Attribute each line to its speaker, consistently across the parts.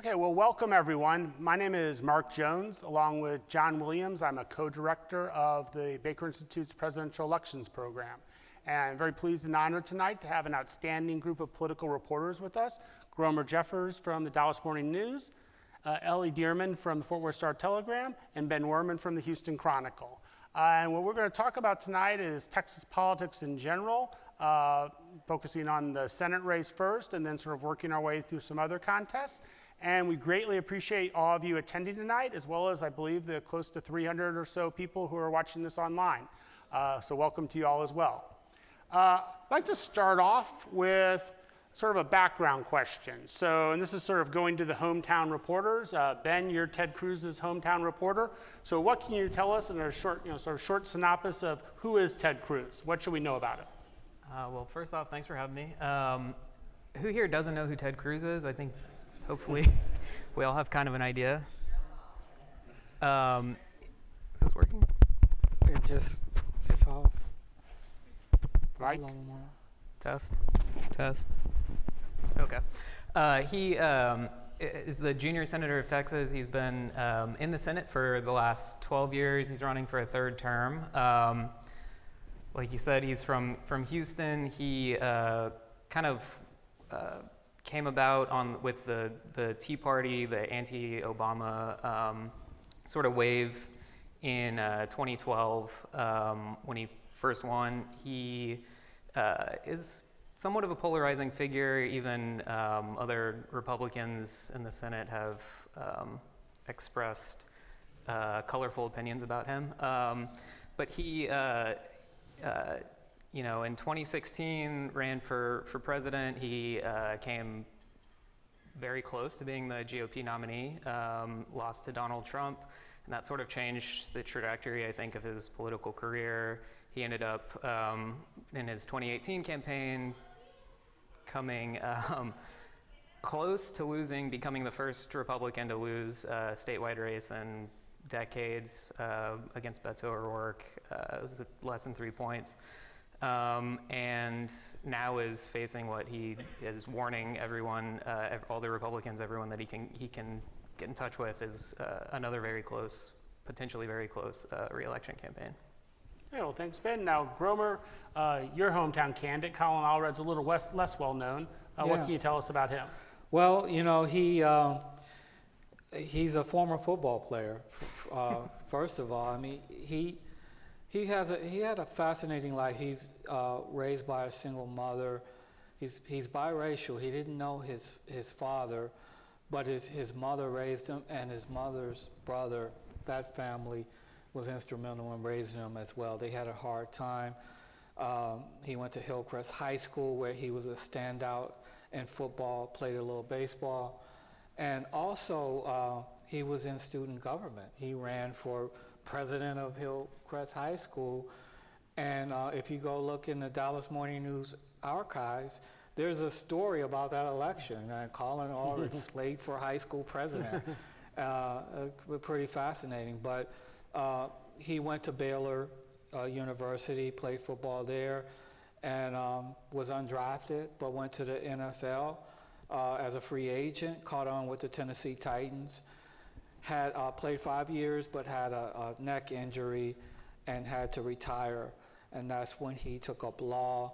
Speaker 1: Okay, well, welcome everyone. My name is Mark Jones, along with John Williams. I'm a co-director of the Baker Institute's Presidential Elections Program. And I'm very pleased and honored tonight to have an outstanding group of political reporters with us. Gromer Jeffers from the Dallas Morning News, Ellie Dearman from the Fort Worth Star-Telegram, and Ben Werman from the Houston Chronicle. And what we're going to talk about tonight is Texas politics in general, focusing on the Senate race first, and then sort of working our way through some other contests. And we greatly appreciate all of you attending tonight, as well as I believe the close to 300 or so people who are watching this online. So welcome to you all as well. I'd like to start off with sort of a background question. So, and this is sort of going to the hometown reporters. Ben, you're Ted Cruz's hometown reporter. So what can you tell us in a short, sort of short synopsis of who is Ted Cruz? What should we know about it?
Speaker 2: Well, first off, thanks for having me. Who here doesn't know who Ted Cruz is? I think hopefully we all have kind of an idea. Is this working?
Speaker 3: It's off.
Speaker 1: Right.
Speaker 2: Test. Okay. He is the junior senator of Texas. He's been in the Senate for the last 12 years. He's running for a third term. Like you said, he's from Houston. He kind of came about with the Tea Party, the anti-Obama sort of wave in 2012 when he first won. He is somewhat of a polarizing figure. Even other Republicans in the Senate have expressed colorful opinions about him. But he, in 2016 ran for president. He came very close to being the GOP nominee, lost to Donald Trump, and that sort of changed the trajectory, I think, of his political career. He ended up in his 2018 campaign coming close to becoming the first Republican to lose a statewide race in decades against Beto O'Rourke. It was less than 3 points. And now is facing what he is warning everyone, all the Republicans, everyone that he can get in touch with is another potentially very close re-election campaign.
Speaker 1: Yeah, well, thanks, Ben. Now, Gromer, your hometown candidate, Colin Allred's a little less well known. What can you tell us about him?
Speaker 3: Well, he's a former football player. First of all, I mean, he had a fascinating life. He's raised by a single mother. He's biracial. He didn't know his father, but his mother raised him, and his mother's brother, that family, was instrumental in raising him as well. They had a hard time. He went to Hillcrest High School, where he was a standout in football, played a little baseball, and also he was in student government. He ran for president of Hillcrest High School, and if you go look in the Dallas Morning News archives, there's a story about that election. Colin Allred slated for high school president. Pretty fascinating, but he went to Baylor University, played football there, and was undrafted, but went to the NFL as a free agent, caught on with the Tennessee Titans, had played 5 years, but had a neck injury and had to retire. And that's when he took up law,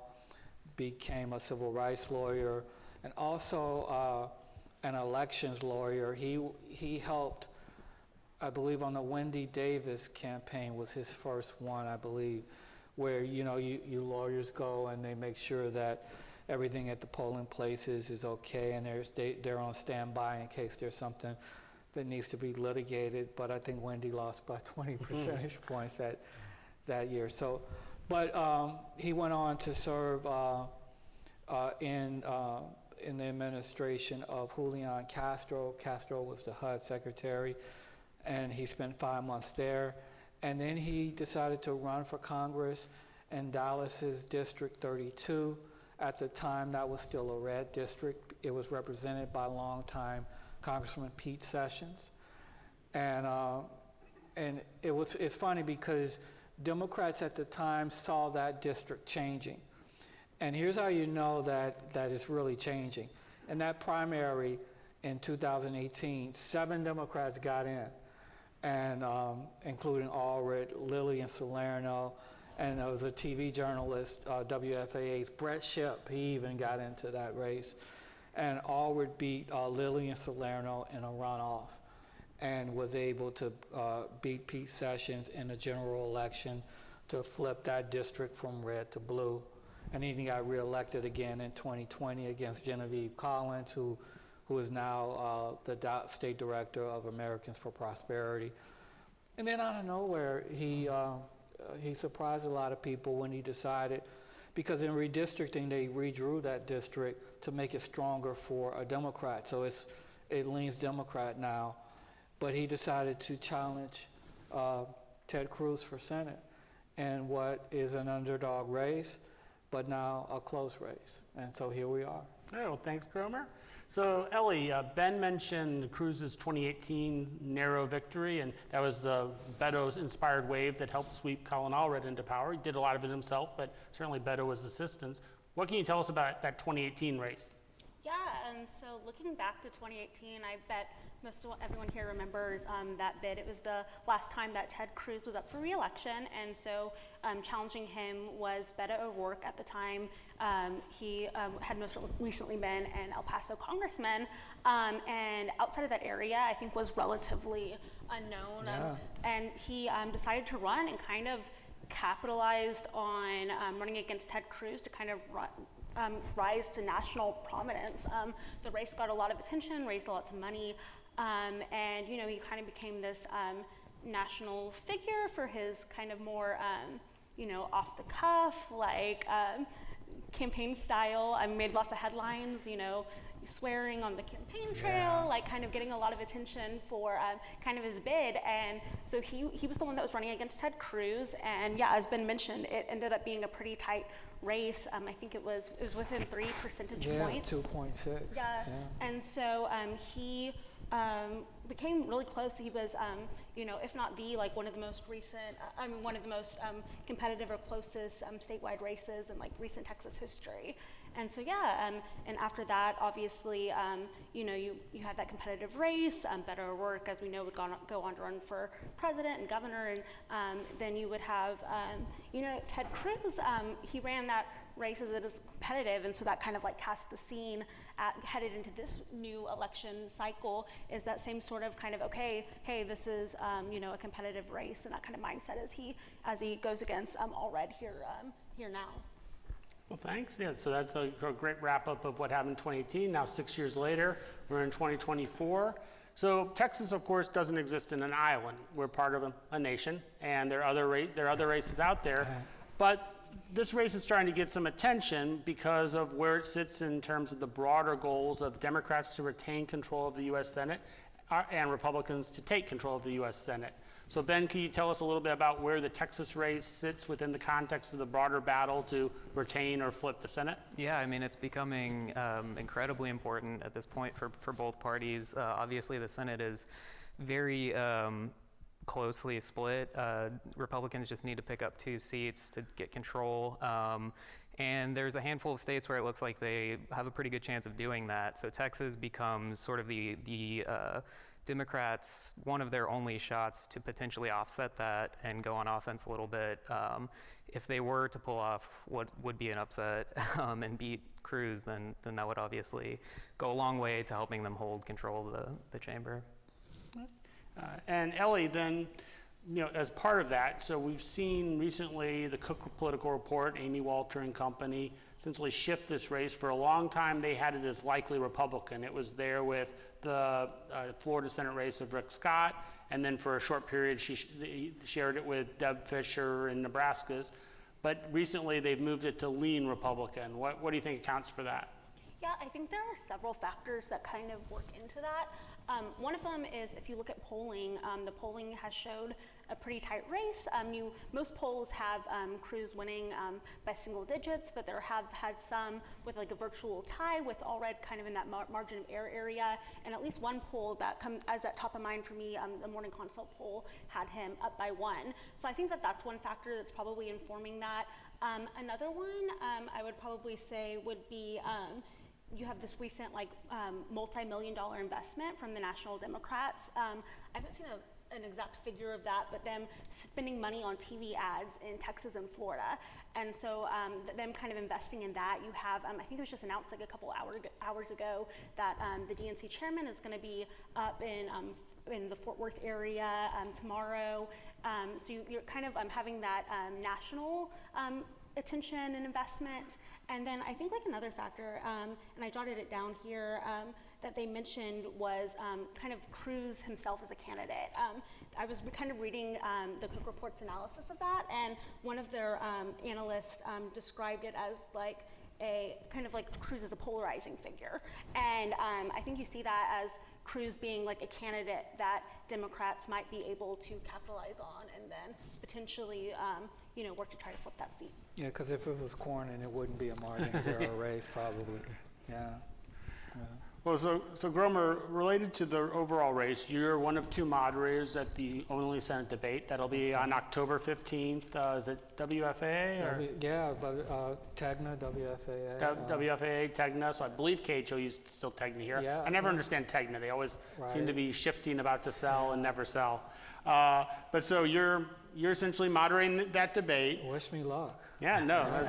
Speaker 3: became a civil rights lawyer, and also an elections lawyer. He helped, I believe, on the Wendy Davis campaign was his first one, I believe, where you lawyers go and they make sure that everything at the polling places is okay, and they're on standby in case there's something that needs to be litigated. But I think Wendy lost by 20 percentage points that year. So, but he went on to serve in the administration of Julian Castro. Castro was the HUD secretary, and he spent 5 months there. And then he decided to run for Congress in Dallas's District 32. At the time, that was still a red district. It was represented by longtime Congressman Pete Sessions. And it's funny because Democrats at the time saw that district changing. And here's how you know that it's really changing. In that primary, in 2018, 7 Democrats got in, and including Allred, Lillian Salerno, and there was a TV journalist, WFAA's Brett Shipp. He even got into that race. And Allred beat Lillian Salerno in a runoff and was able to beat Pete Sessions in the general election to flip that district from red to blue. And then he got reelected again in 2020 against Genevieve Collins, who is now the state director of Americans for Prosperity. And then out of nowhere, he surprised a lot of people when he decided, because in redistricting, they redrew that district to make it stronger for a Democrat. So it leans Democrat now. But he decided to challenge Ted Cruz for Senate in what is an underdog race, but now a close race. And so here we are.
Speaker 1: All right, well, thanks, Cromer. So, Ellie, Ben mentioned Cruz's 2018 narrow victory, and that was the Beto's inspired wave that helped sweep Colin Allred into power. He did a lot of it himself, but certainly Beto was assistance. What can you tell us about that 2018 race?
Speaker 4: Yeah, so looking back to 2018, I bet everyone here remembers that bid. It was the last time that Ted Cruz was up for re-election, and so challenging him was Beto O'Rourke at the time. He had most recently been an El Paso congressman, and outside of that area, I think was relatively unknown.
Speaker 3: Yeah.
Speaker 4: And he decided to run and kind of capitalized on running against Ted Cruz to kind of rise to national prominence. The race got a lot of attention, raised lots of money, and he kind of became this national figure for his kind of more off the cuff, like campaign style. Made lots of headlines, swearing on the campaign trail, like kind of getting a lot of attention for kind of his bid. And so he was the one that was running against Ted Cruz. And yeah, as Ben mentioned, it ended up being a pretty tight race. I think it was within 3 percentage points.
Speaker 3: 2.6.
Speaker 4: Yeah. And so he became really close. He was, if not one of the most recent, one of the most competitive or closest statewide races in recent Texas history. And so and after that, obviously, you had that competitive race. Beto O'Rourke, as we know, would go on to run for president and governor, and then you would have, Ted Cruz. He ran that race as it is competitive, and so that kind of cast the scene headed into this new election cycle. Is that same sort of kind of hey, this is a competitive race, and that kind of mindset as he goes against Allred here now.
Speaker 1: Well, thanks. Yeah, so that's a great wrap-up of what happened in 2018. Now, 6 years later, we're in 2024. So Texas, of course, doesn't exist in an island. We're part of a nation, and there are other races out there. But this race is starting to get some attention because of where it sits in terms of the broader goals of Democrats to retain control of the U.S. Senate and Republicans to take control of the U.S. Senate. So Ben, can you tell us a little bit about where the Texas race sits within the context of the broader battle to retain or flip the Senate?
Speaker 2: Yeah, it's becoming incredibly important at this point for both parties. Obviously, the Senate is very closely split. Republicans just need to pick up 2 seats to get control. And there's a handful of states where it looks like they have a pretty good chance of doing that. So Texas becomes sort of the Democrats, one of their only shots to potentially offset that and go on offense a little bit. If they were to pull off what would be an upset and beat Cruz, then that would obviously go a long way to helping them hold control of the chamber.
Speaker 1: And Ellie, then, as part of that, so we've seen recently the Cook Political Report, Amy Walter and company, essentially shift this race. For a long time, they had it as likely Republican. It was there with the Florida Senate race of Rick Scott, and then for a short period, she shared it with Deb Fisher in Nebraska's. But recently, they've moved it to lean Republican. What do you think accounts for that?
Speaker 4: Yeah, I think there are several factors that kind of work into that. One of them is if you look at polling, the polling has showed a pretty tight race. Most polls have Cruz winning by single digits, but there have had some with a virtual tie with Allred kind of in that margin of error area. And at least one poll that comes as at top of mind for me, the Morning Consult poll had him up by 1. So I think that's one factor that's probably informing that. Another one I would probably say would be you have this recent multi-million-dollar investment from the National Democrats. I haven't seen an exact figure of that, but them spending money on TV ads in Texas and Florida. And so them kind of investing in that. You have, I think it was just announced like a couple hours ago that the DNC chairman is going to be up in the Fort Worth area tomorrow. So you're kind of having that national attention and investment. And then I think like another factor, and I jotted it down here, that they mentioned was kind of Cruz himself as a candidate. I was kind of reading the Cook Report's analysis of that, and one of their analysts described it as like a kind of like Cruz as a polarizing figure. And I think you see that as Cruz being like a candidate that Democrats might be able to capitalize on and then potentially work to try to flip that seat.
Speaker 3: Yeah, because if it was Cornyn, it wouldn't be a Martin race, probably. Yeah.
Speaker 1: Well, so Gromer, related to the overall race, you're one of two moderators at the only Senate debate. That'll be on October 15th. Is it WFAA? Or?
Speaker 3: Yeah, but Tegna, WFAA.
Speaker 1: WFAA, Tegna. So I believe KHO used still Tegna here.
Speaker 3: Yeah,
Speaker 1: I never understand Tegna. They always seem to be shifting about to sell and never sell. But so you're essentially moderating that debate.
Speaker 3: Wish me luck.
Speaker 1: Yeah, no.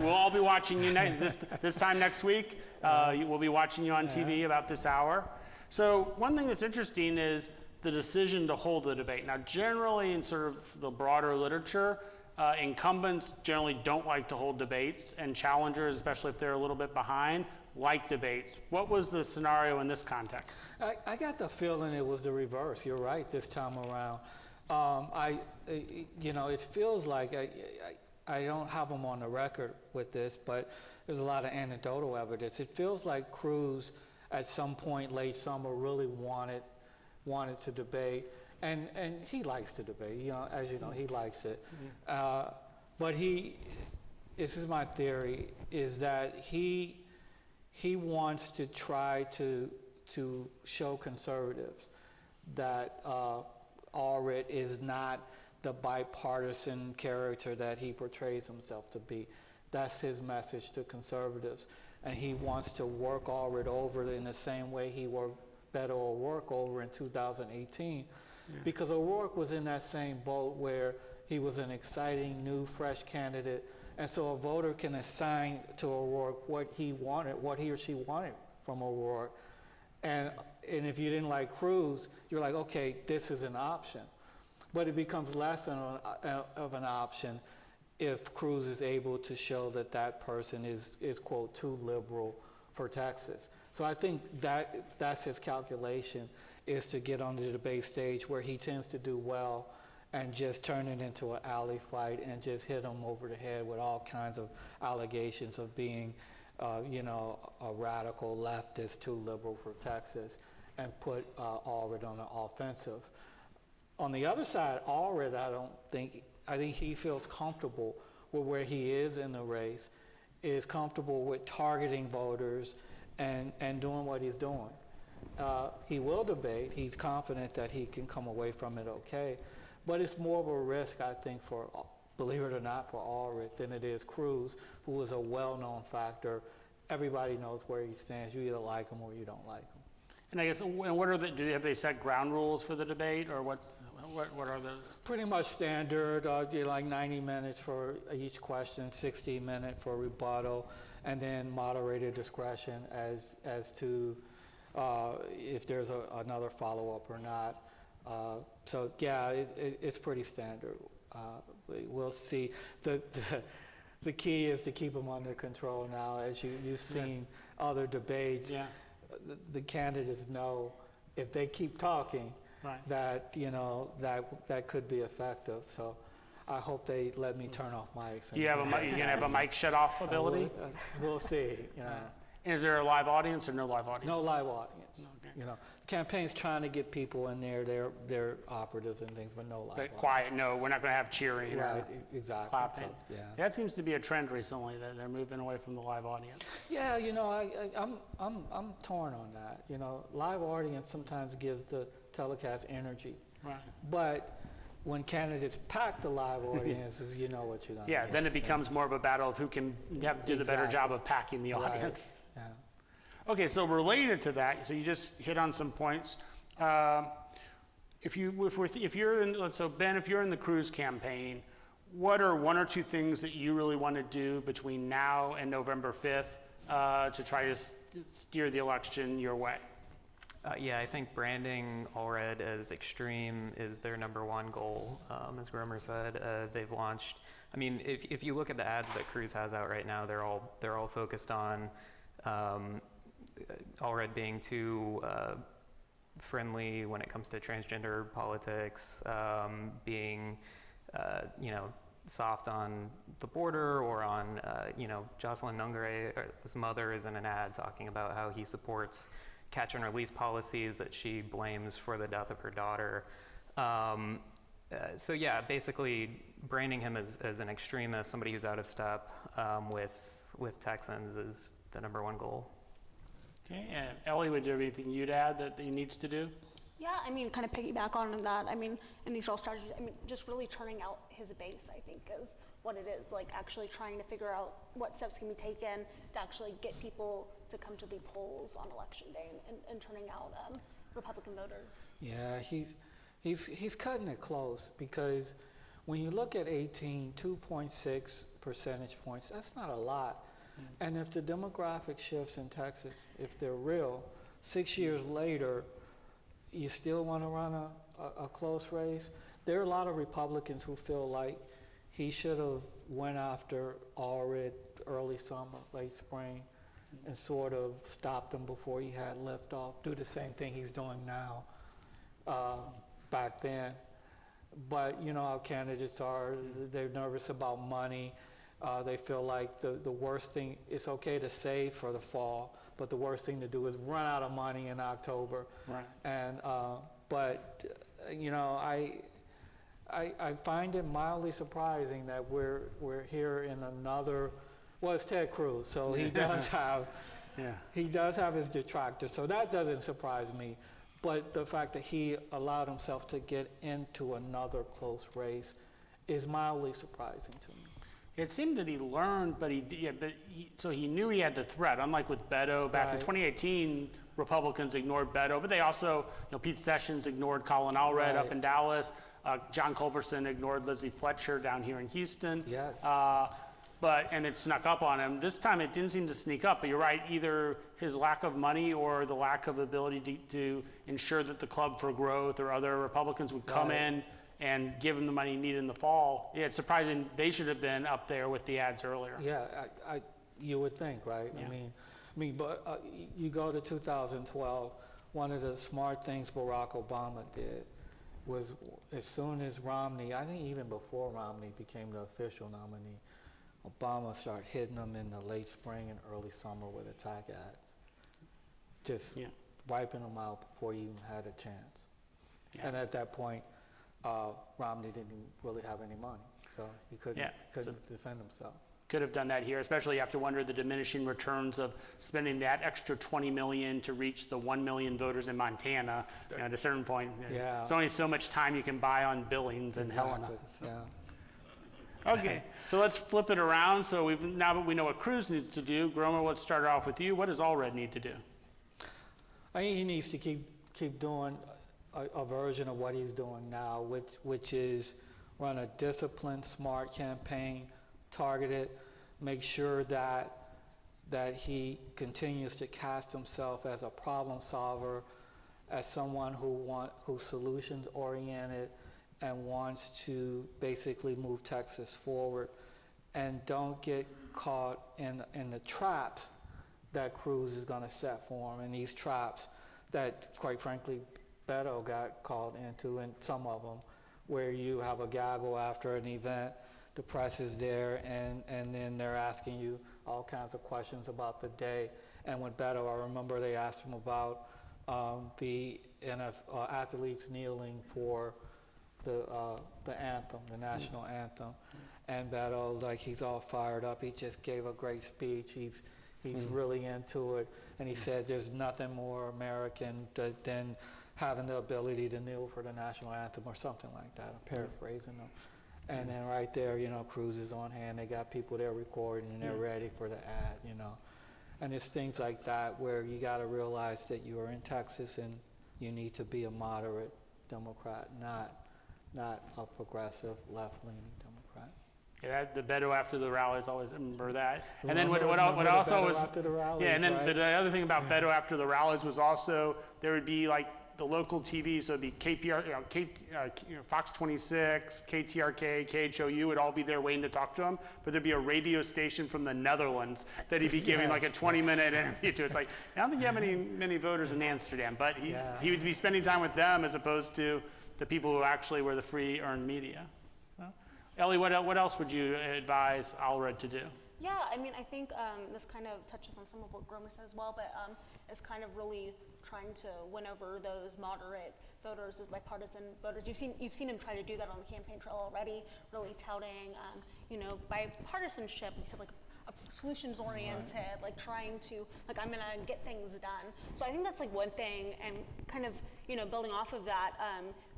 Speaker 1: We'll all be watching you this time next week. We'll be watching you on TV about this hour. So one thing that's interesting is the decision to hold the debate. Now, generally in sort of the broader literature, incumbents generally don't like to hold debates, and challengers, especially if they're a little bit behind, like debates. What was the scenario in this context?
Speaker 3: I got the feeling it was the reverse. You're right this time around. It feels like I don't have them on the record with this, but there's a lot of anecdotal evidence. It feels like Cruz, at some point late summer, really wanted to debate, and he likes to debate. As you know, he likes it. But this is my theory, is that he wants to try to show conservatives that Allred is not the bipartisan character that he portrays himself to be. That's his message to conservatives. And he wants to work Allred over in the same way he worked Beto O'Rourke over in 2018. Because O'Rourke was in that same boat where he was an exciting, new, fresh candidate. And so a voter can assign to O'Rourke what he or she wanted from O'Rourke. And if you didn't like Cruz, you're like, okay, this is an option. But it becomes less of an option if Cruz is able to show that person is quote, too liberal for Texas. So I think that's his calculation, is to get on the debate stage where he tends to do well and just turn it into an alley fight and just hit him over the head with all kinds of allegations of being, a radical leftist, too liberal for Texas, and put Allred on the offensive. On the other side, Allred, I think he feels comfortable with where he is in the race, is comfortable with targeting voters and doing what he's doing. He will debate. He's confident that he can come away from it okay. But it's more of a risk, I think, believe it or not, for Allred than it is Cruz, who is a well-known factor. Everybody knows where he stands. You either like him or you don't like him.
Speaker 1: And I guess, have they set ground rules for the debate, or what are those?
Speaker 3: Pretty much standard, like 90 minutes for each question, 60 minutes for rebuttal, and then moderated discretion as to if there's another follow-up or not. So yeah, it's pretty standard. We'll see. The key is to keep them under control now. As you've seen other debates, the candidates know if they keep talking, that that could be effective. So I hope they let me turn off mics.
Speaker 1: Do you have you gonna have a mic shut off ability?
Speaker 3: We'll see.
Speaker 1: And is there a live audience or no live audience?
Speaker 3: No live audience. Okay. Campaign's trying to get people in there, they're operatives and things, but no live audience.
Speaker 1: Quiet. No, we're not going to have cheering
Speaker 3: right,
Speaker 1: or
Speaker 3: exactly.
Speaker 1: clapping.
Speaker 3: So,
Speaker 1: That seems to be a trend recently, that they're moving away from the live audience.
Speaker 3: Yeah, I'm torn on that. Live audience sometimes gives the telecast energy.
Speaker 1: Right.
Speaker 3: But when candidates pack the live audiences, you know what you're going to
Speaker 1: then it becomes more of a battle of who can do the better job of packing the audience.
Speaker 3: Yeah.
Speaker 1: Okay, so related to that, so you just hit on some points. If you're in, so Ben, if you're in the Cruz campaign, what are one or two things that you really want to do between now and November 5th to try to steer the election your way?
Speaker 2: Yeah, I think branding Allred as extreme is their number one goal. As Romer said, they've launched. I mean, if you look at the ads that Cruz has out right now, they're all focused on Allred being too friendly when it comes to transgender politics, being soft on the border or on Jocelyn Nungare's mother is in an ad talking about how he supports catch and release policies that she blames for the death of her daughter. So yeah, basically branding him as an extremist, somebody who's out of step with Texans is the number one goal.
Speaker 1: Okay, and Ellie, would there be anything you'd add that he needs to do?
Speaker 4: Yeah, I mean, kind of piggyback on that. I mean, in these role strategies, I mean, just really turning out his base, I think, is what it is. Like actually trying to figure out what steps can be taken to actually get people to come to the polls on election day and turning out Republican voters.
Speaker 3: Yeah, he's cutting it close, because when you look at 2.6 percentage points, that's not a lot. And if the demographic shifts in Texas, if they're real, 6 years later, you still want to run a close race. There are a lot of Republicans who feel like he should have went after Allred early summer, late spring, and sort of stopped him before he had lift off. Do the same thing he's doing now, back then. But you know how candidates are, they're nervous about money. They feel like the worst thing, it's okay to save for the fall, but the worst thing to do is run out of money in October.
Speaker 1: Right.
Speaker 3: And, but you know, I find it mildly surprising that we're here in another, well, it's Ted Cruz, so he does have, he does have his detractors, so that doesn't surprise me. But the fact that he allowed himself to get into another close race is mildly surprising to me.
Speaker 1: It seemed that he learned, so he knew he had the threat. Unlike with Beto back in 2018, Republicans ignored Beto, but they also, Pete Sessions ignored Colin Allred up in Dallas. John Culberson ignored Lizzie Fletcher down here in Houston.
Speaker 3: Yes.
Speaker 1: And it snuck up on him. This time it didn't seem to sneak up, but you're right, either his lack of money or the lack of ability to ensure that the Club for Growth or other Republicans would come in and give him the money he needed in the fall. Yeah, it's surprising they should have been up there with the ads earlier.
Speaker 3: Yeah, you would think, right?
Speaker 1: Yeah.
Speaker 3: I mean, but you go to 2012, one of the smart things Barack Obama did was, as soon as Romney, I think even before Romney became the official nominee, Obama started hitting them in the late spring and early summer with attack ads. Just wiping them out before he even had a chance. Yeah. And at that point, Romney didn't really have any money, so he couldn't defend himself.
Speaker 1: Could have done that here, especially you have to wonder the diminishing returns of spending that extra $20 million to reach the 1 million voters in Montana. At a certain point, there's only so much time you can buy on Billings and Helena. So. Yeah. Okay, so let's flip it around. So now that we know what Cruz needs to do, Gromer, let's start off with you. What does Allred need to do?
Speaker 3: I think he needs to keep doing a version of what he's doing now, which is run a disciplined, smart campaign, targeted, make sure that he continues to cast himself as a problem solver, as someone who's solutions oriented and wants to basically move Texas forward, and don't get caught in the traps that Cruz is going to set for him, and these traps that, quite frankly, Beto got caught into, and some of them, where you have a gaggle after an event, the press is there, and then they're asking you all kinds of questions about the day. And with Beto, I remember they asked him about the athletes kneeling for the anthem, the national anthem. And Beto, like, he's all fired up. He just gave a great speech. He's really into it. And he said there's nothing more American than having the ability to kneel for the national anthem, or something like that. I'm paraphrasing them. And then right there, Cruz is on hand. They got people there recording, and they're ready for the ad, And it's things like that where you got to realize that you are in Texas and you need to be a moderate Democrat, not a progressive left-leaning Democrat.
Speaker 1: Yeah, the Beto after the rallies, always remember that. And then
Speaker 3: Remember
Speaker 1: what
Speaker 3: the
Speaker 1: also
Speaker 3: Beto
Speaker 1: was,
Speaker 3: after the rallies,
Speaker 1: yeah, and then
Speaker 3: right?
Speaker 1: but the other thing about Beto after the rallies was also there would be like the local TV, so it'd be KPR, Fox 26, KTRK, KHOU would all be there waiting to talk to him, but there'd be a radio station from the Netherlands that he'd be giving like a 20-minute interview to. It's like, I don't think you have many voters in Amsterdam, but he would be spending time with them as opposed to the people who actually were the free earned media. So, Ellie, what else would you advise Allred to do?
Speaker 4: Yeah, I mean, I think this kind of touches on some of what Gromer said as well, but it's kind of really trying to win over those moderate voters, those bipartisan voters. You've seen him try to do that on the campaign trail already, really touting, bipartisanship. He said like a solutions-oriented, like trying to, like I'm gonna get things done. So I think that's like one thing, and kind of building off of that.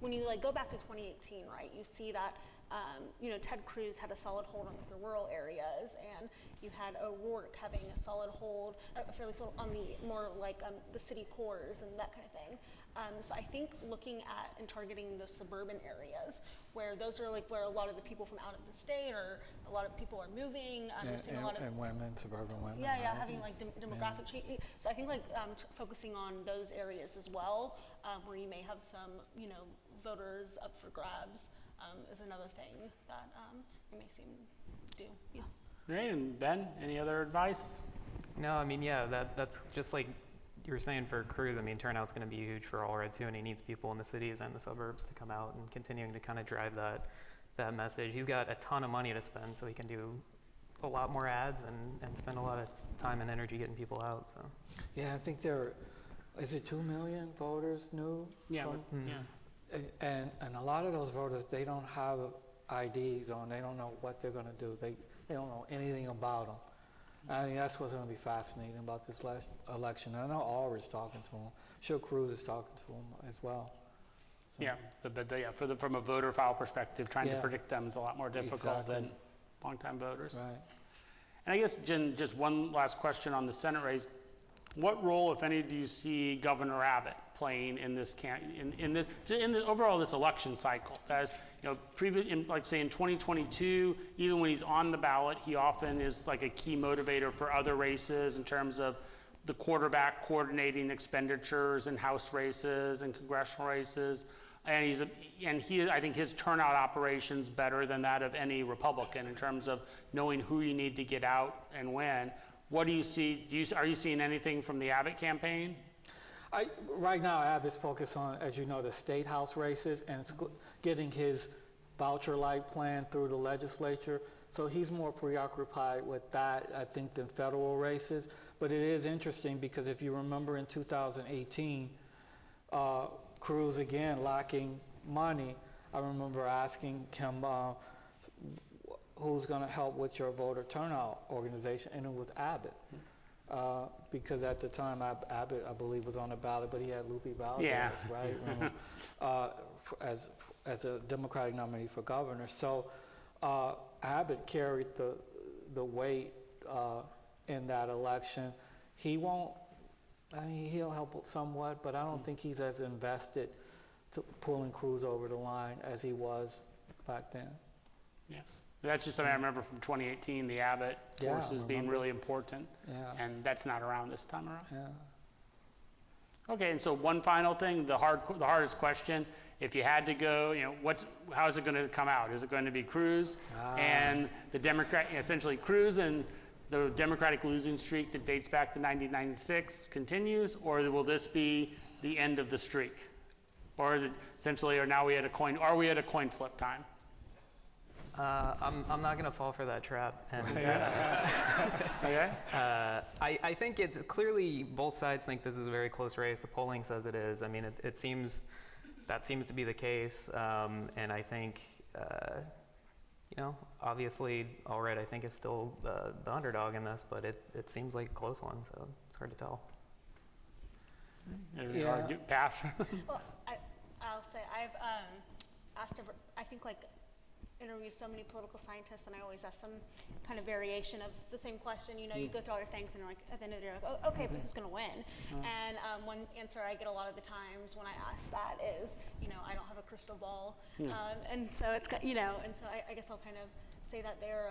Speaker 4: When you like go back to 2018, right? You see that. Ted Cruz had a solid hold on the rural areas, and you had O'Rourke having a solid hold, fairly solid on the more like the city cores and that kind of thing. So I think looking at and targeting those suburban areas, where those are like where a lot of the people from out of the state or a lot of people are moving. We're seeing a lot of
Speaker 3: women, suburban women.
Speaker 4: Yeah,
Speaker 3: right?
Speaker 4: having like demographic change. So I think like focusing on those areas as well, where you may have some voters up for grabs. Is another thing that we may seem to do. Yeah.
Speaker 1: Great, and Ben, any other advice?
Speaker 2: No, I mean, yeah, that's just like you were saying for Cruz. I mean, turnout's going to be huge for Allred too, and he needs people in the cities and the suburbs to come out and continuing to kind of drive that message. He's got a ton of money to spend, so he can do a lot more ads and spend a lot of time and energy getting people out. So.
Speaker 3: Yeah, I think is it 2 million voters new?
Speaker 1: Yeah, yeah.
Speaker 3: And a lot of those voters, they don't have IDs on. They don't know what they're going to do. They don't know anything about them. I think that's what's going to be fascinating about this last election. I know Allred's talking to him. I'm sure Cruz is talking to him as well. So.
Speaker 1: Yeah, from a voter file perspective, trying to predict them is a lot more difficult than longtime voters.
Speaker 3: Right.
Speaker 1: And I guess, Jen, just one last question on the Senate race. What role, if any, do you see Governor Abbott playing in this in the overall this election cycle? That is, like say in 2022, even when he's on the ballot, he often is like a key motivator for other races in terms of the quarterback coordinating expenditures in House races and congressional races. And I think his turnout operation's better than that of any Republican in terms of knowing who you need to get out and when. What do you see? Are you seeing anything from the Abbott campaign?
Speaker 3: Right now, Abbott's focused on, as you know, the state house races and getting his voucher-like plan through the legislature. So he's more preoccupied with that, I think, than federal races. But it is interesting because if you remember in 2018, Cruz, again, lacking money, I remember asking him, who's going to help with your voter turnout organization, and it was Abbott. Because at the time, Abbott, I believe, was on the ballot, but he had Lupe Valdez, right, as a Democratic nominee for governor. So Abbott carried the weight in that election. He won't, he'll help somewhat, but I don't think he's as invested to pulling Cruz over the line as he was back then.
Speaker 1: Yeah. That's just something I remember from 2018, the Abbott forces being really important, and that's not around this time around.
Speaker 3: Yeah.
Speaker 1: Okay, and so one final thing, the hardest question, if you had to go, how is it going to come out? Is it going to be Cruz and the Democrat, essentially Cruz and the Democratic losing streak that dates back to 1996 continues, or will this be the end of the streak? Or is it essentially, are we at a coin flip time?
Speaker 2: I'm not going to fall for that trap. And,
Speaker 1: Okay.
Speaker 2: I think it's clearly both sides think this is a very close race. The polling says it is. I mean, it seems to be the case. And I think, obviously, Allred, I think, is still the underdog in this, but it seems like a close one, so it's hard to tell.
Speaker 1: Pass.
Speaker 4: Well, I'll say I've asked. I think like interviewed so many political scientists, and I always ask some kind of variation of the same question. You know, you go through all your things, and you're like, at the end of the day, you're like, oh, okay, but who's going to win? And one answer I get a lot of the times when I ask that is, you know, I don't have a crystal ball, and so it's, you know, and so I guess I'll kind of say that there.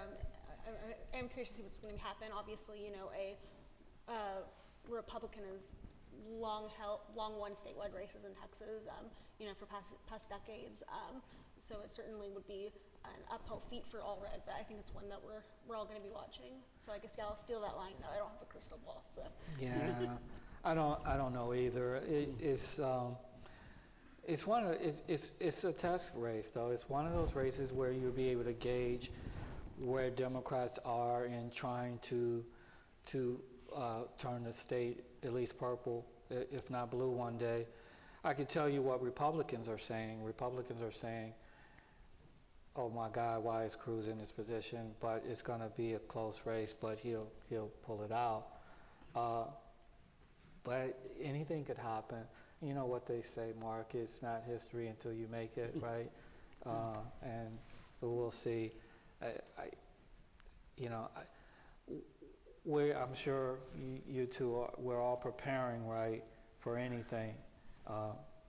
Speaker 4: I'm curious to see what's going to happen. Obviously, you know, a Republican has long won statewide races in Texas, you know, for past decades. So it certainly would be an uphill feat for Allred, but I think it's one that we're all going to be watching. So I guess I'll steal that line. No, I don't have a crystal ball. So.
Speaker 3: Yeah, I don't know either. It's a test race though. It's one of those races where you'll be able to gauge where Democrats are in trying to turn the state at least purple, if not blue one day. I can tell you what Republicans are saying. Republicans are saying, oh my God, why is Cruz in this position? But it's going to be a close race, but he'll pull it out. But anything could happen. You know what they say, Mark, it's not history until you make it, right? And we'll see. I'm sure you two we're all preparing, right, for anything.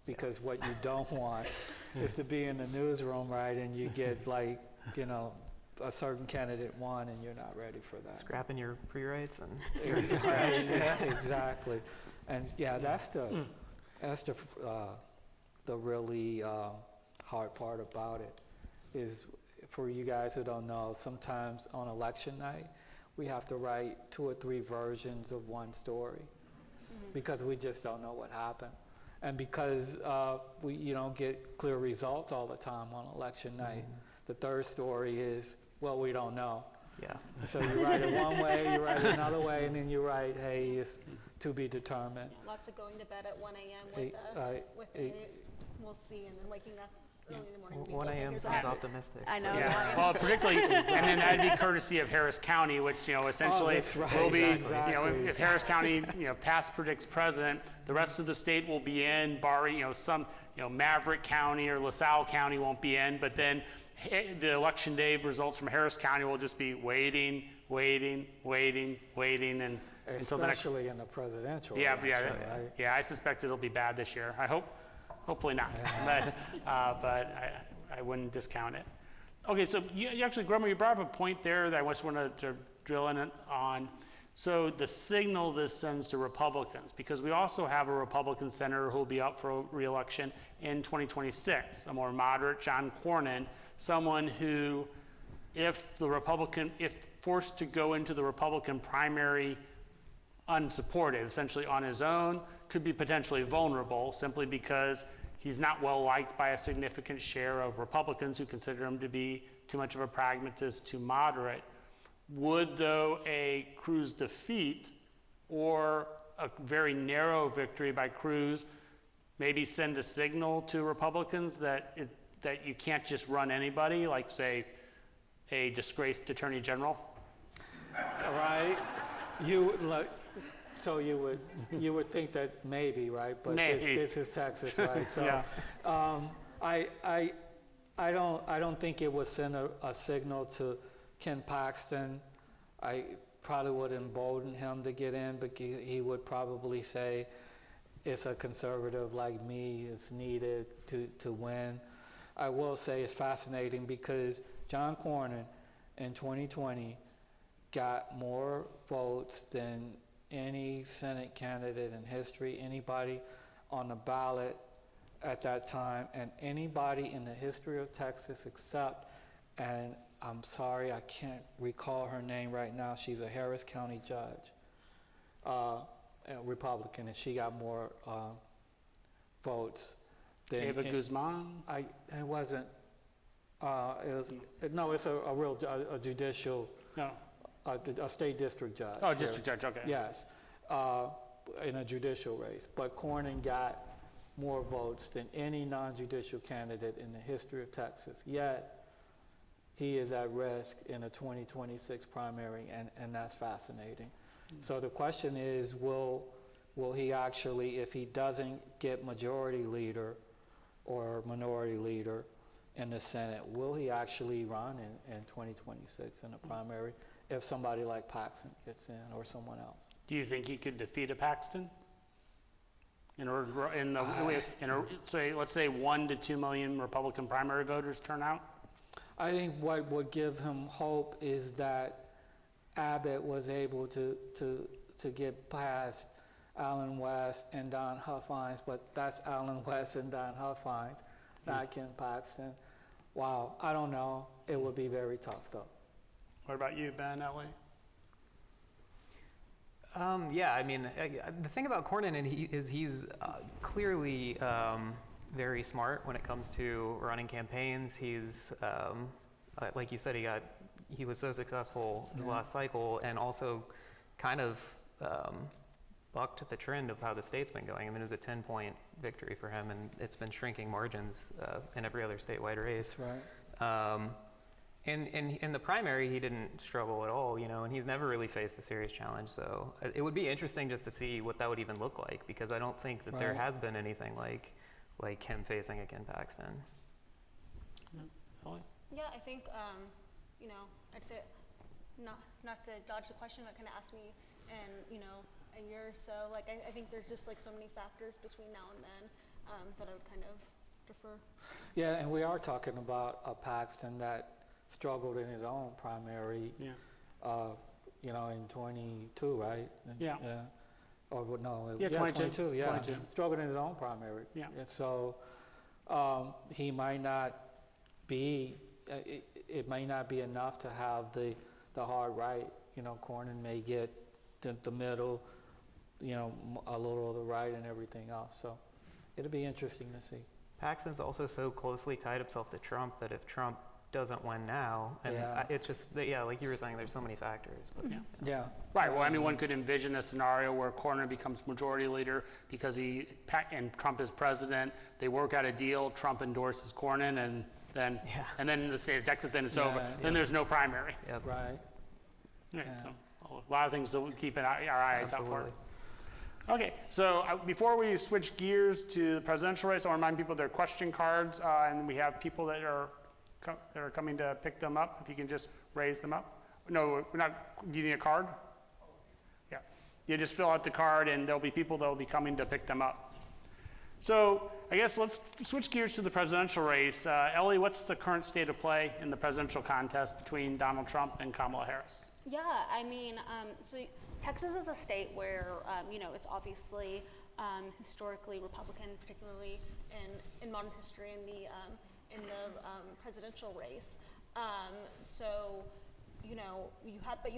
Speaker 3: Because what you don't want is to be in the newsroom, right, and you get like, you know, a certain candidate won and you're not ready for that.
Speaker 2: Scrapping your pre-writes and see what you scratch.
Speaker 3: Exactly. And yeah, that's the really hard part about it is, for you guys who don't know, sometimes on election night, we have to write 2 or 3 versions of one story because we just don't know what happened. And because you don't get clear results all the time on election night, the third story is, well, we don't know.
Speaker 2: Yeah.
Speaker 3: So you write it one way, you write it another way, and then you write, hey, it's to be determined.
Speaker 4: Yeah, lots of going to bed at 1 a.m. We'll see, and then waking up early in the morning.
Speaker 2: 1 a.m. sounds optimistic.
Speaker 4: I know.
Speaker 1: Yeah, well, particularly, and then that'd be courtesy of Harris County, which, you know, essentially will be,
Speaker 3: exactly.
Speaker 1: you know, if Harris County, you know, past predicts president, the rest of the state will be in, barring, you know, some, you know, Maverick County or LaSalle County won't be in, but then the election day results from Harris County will just be waiting, and until the next.
Speaker 3: Especially in the presidential
Speaker 1: Yeah,
Speaker 3: election, right?
Speaker 1: yeah. I suspect it'll be bad this year. I hope. Hopefully not, but I wouldn't discount it. Okay, so you actually, Grummer, you brought up a point there that I just wanted to drill in on. So the signal this sends to Republicans, because we also have a Republican senator who will be up for re-election in 2026, a more moderate John Cornyn, someone who, if forced to go into the Republican primary unsupported, essentially on his own, could be potentially vulnerable simply because he's not well liked by a significant share of Republicans who consider him to be too much of a pragmatist, too moderate. Would, though, a Cruz defeat or a very narrow victory by Cruz maybe send a signal to Republicans that you can't just run anybody, like, say, a disgraced attorney general?
Speaker 3: Right. So you would think that maybe, right? But
Speaker 1: maybe.
Speaker 3: This is Texas, right? So
Speaker 1: Yeah.
Speaker 3: I don't think it would send a signal to Ken Paxton. I probably would embolden him to get in, but he would probably say it's a conservative like me is needed to win. I will say it's fascinating because John Cornyn in 2020 got more votes than any Senate candidate in history, anybody on the ballot at that time, and anybody in the history of Texas except, and I'm sorry, I can't recall her name right now, she's a Harris County judge, a Republican, and she got more votes than
Speaker 1: Ava Guzman?
Speaker 3: It wasn't, it's a real judicial,
Speaker 1: No.
Speaker 3: a state district judge.
Speaker 1: Oh, district judge, okay.
Speaker 3: Yes, in a judicial race. But Cornyn got more votes than any non-judicial candidate in the history of Texas. Yet, he is at risk in a 2026 primary, and that's fascinating. So the question is, will he actually, if he doesn't get majority leader or minority leader, in the Senate. Will he actually run in 2026 in a primary if somebody like Paxton gets in or someone else?
Speaker 1: Do you think he could defeat a Paxton? In order to grow, say, let's say 1 to 2 million Republican primary voters turn out?
Speaker 3: I think what would give him hope is that Abbott was able to get past Alan West and Don Huffines, but that's Alan West and Don Huffines, not Ken Paxton. Wow, I don't know. It would be very tough, though.
Speaker 1: What about you, Ben, Ellie?
Speaker 2: Yeah, I mean, the thing about Cornyn is he's clearly very smart when it comes to running campaigns. He's, like you said, he was so successful his last cycle, and also kind of bucked the trend of how the state's been going. I mean, it was a 10-point victory for him, and it's been shrinking margins in every other statewide race.
Speaker 3: Right.
Speaker 2: And in the primary, he didn't struggle at all, and he's never really faced a serious challenge. So it would be interesting just to see what that would even look like, because I don't think that there has been anything like him facing a Ken Paxton.
Speaker 1: Ellie?
Speaker 4: Yeah, I think, I'd say, not to dodge the question, but kind of ask me in, a year or so. Like, I think there's just like so many factors between now and then that I would kind of defer.
Speaker 3: Yeah, and we are talking about a Paxton that struggled in his own primary, in 22, right?
Speaker 1: Yeah.
Speaker 3: Or no,
Speaker 1: 22.
Speaker 3: yeah.
Speaker 1: 22.
Speaker 3: Struggled in his own primary.
Speaker 1: Yeah.
Speaker 3: And so he might not be, it may not be enough to have the hard right. Cornyn may get the middle, a little of the right and everything else. So it'll be interesting to see.
Speaker 2: Paxton's also so closely tied himself to Trump that if Trump doesn't win now, and it's just, like you were saying, there's so many factors. But
Speaker 3: Yeah.
Speaker 1: Right. Well, I mean, one could envision a scenario where Cornyn becomes majority leader because and Trump is president. They work out a deal. Trump endorses Cornyn, and then in the state of Texas, then it's over. Then there's no primary.
Speaker 2: Yep.
Speaker 3: Right.
Speaker 1: Right. So a lot of things to keep our eyes out for.
Speaker 2: Absolutely.
Speaker 1: Okay, so before we switch gears to the presidential race, I want to remind people there are question cards, and we have people that are coming to pick them up. If you can just raise them up. No, we're not. You need a card? Yeah. You just fill out the card, and there'll be people that will be coming to pick them up. So I guess let's switch gears to the presidential race. Ellie, what's the current state of play in the presidential contest between Donald Trump and Kamala Harris?
Speaker 4: Yeah, I mean, so Texas is a state where, it's obviously historically Republican, particularly in modern history in the presidential race. So, you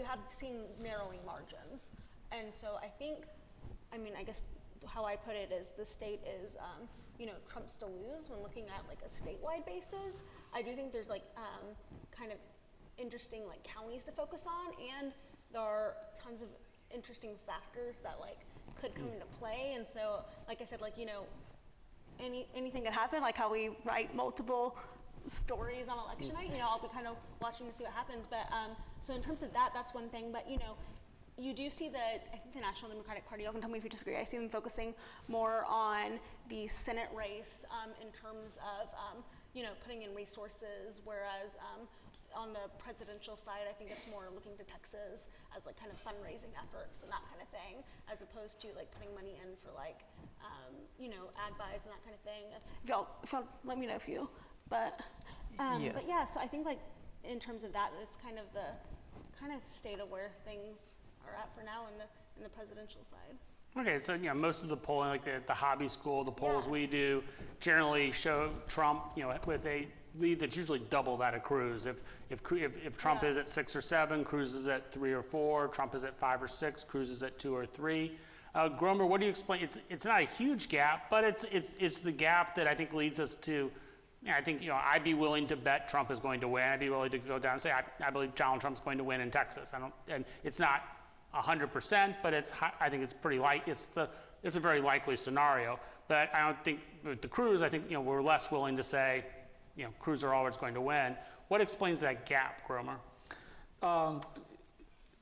Speaker 4: have seen narrowing margins. And so I guess how I put it is the state is, Trump's to lose when looking at like a statewide basis. I do think there's like kind of interesting like counties to focus on, and there are tons of interesting factors that like could come into play. And so, like I said, like anything could happen, like how we write multiple stories on election night. I'll be kind of watching to see what happens. But so in terms of that, that's one thing. But you do see I think the National Democratic Party, you can tell me if you disagree, I see them focusing more on the Senate race in terms of putting in resources, whereas on the presidential side, I think it's more looking to Texas as like kind of fundraising efforts and that kind of thing, as opposed to like putting money in for like, ad buys and that kind of thing. If y'all let me know if you, but yeah, so I think like in terms of that, it's kind of the state of where things are at for now in the presidential side.
Speaker 1: Okay, so most of the polling, like the hobby school, the polls we do, generally show Trump, with a lead that's usually double that of Cruz. If Trump is at 6 or 7, Cruz is at 3 or 4. Trump is at 5 or 6. Cruz is at 2 or 3. Gromer, what do you explain? It's not a huge gap, but it's the gap that I think leads us to. I think I'd be willing to bet Trump is going to win. I'd be willing to go down and say I believe Donald Trump's going to win in Texas. And it's not 100%, but I think it's pretty it's a very likely scenario. But I don't think with the Cruz, I think we're less willing to say Cruz are always going to win. What explains that gap, Gromer?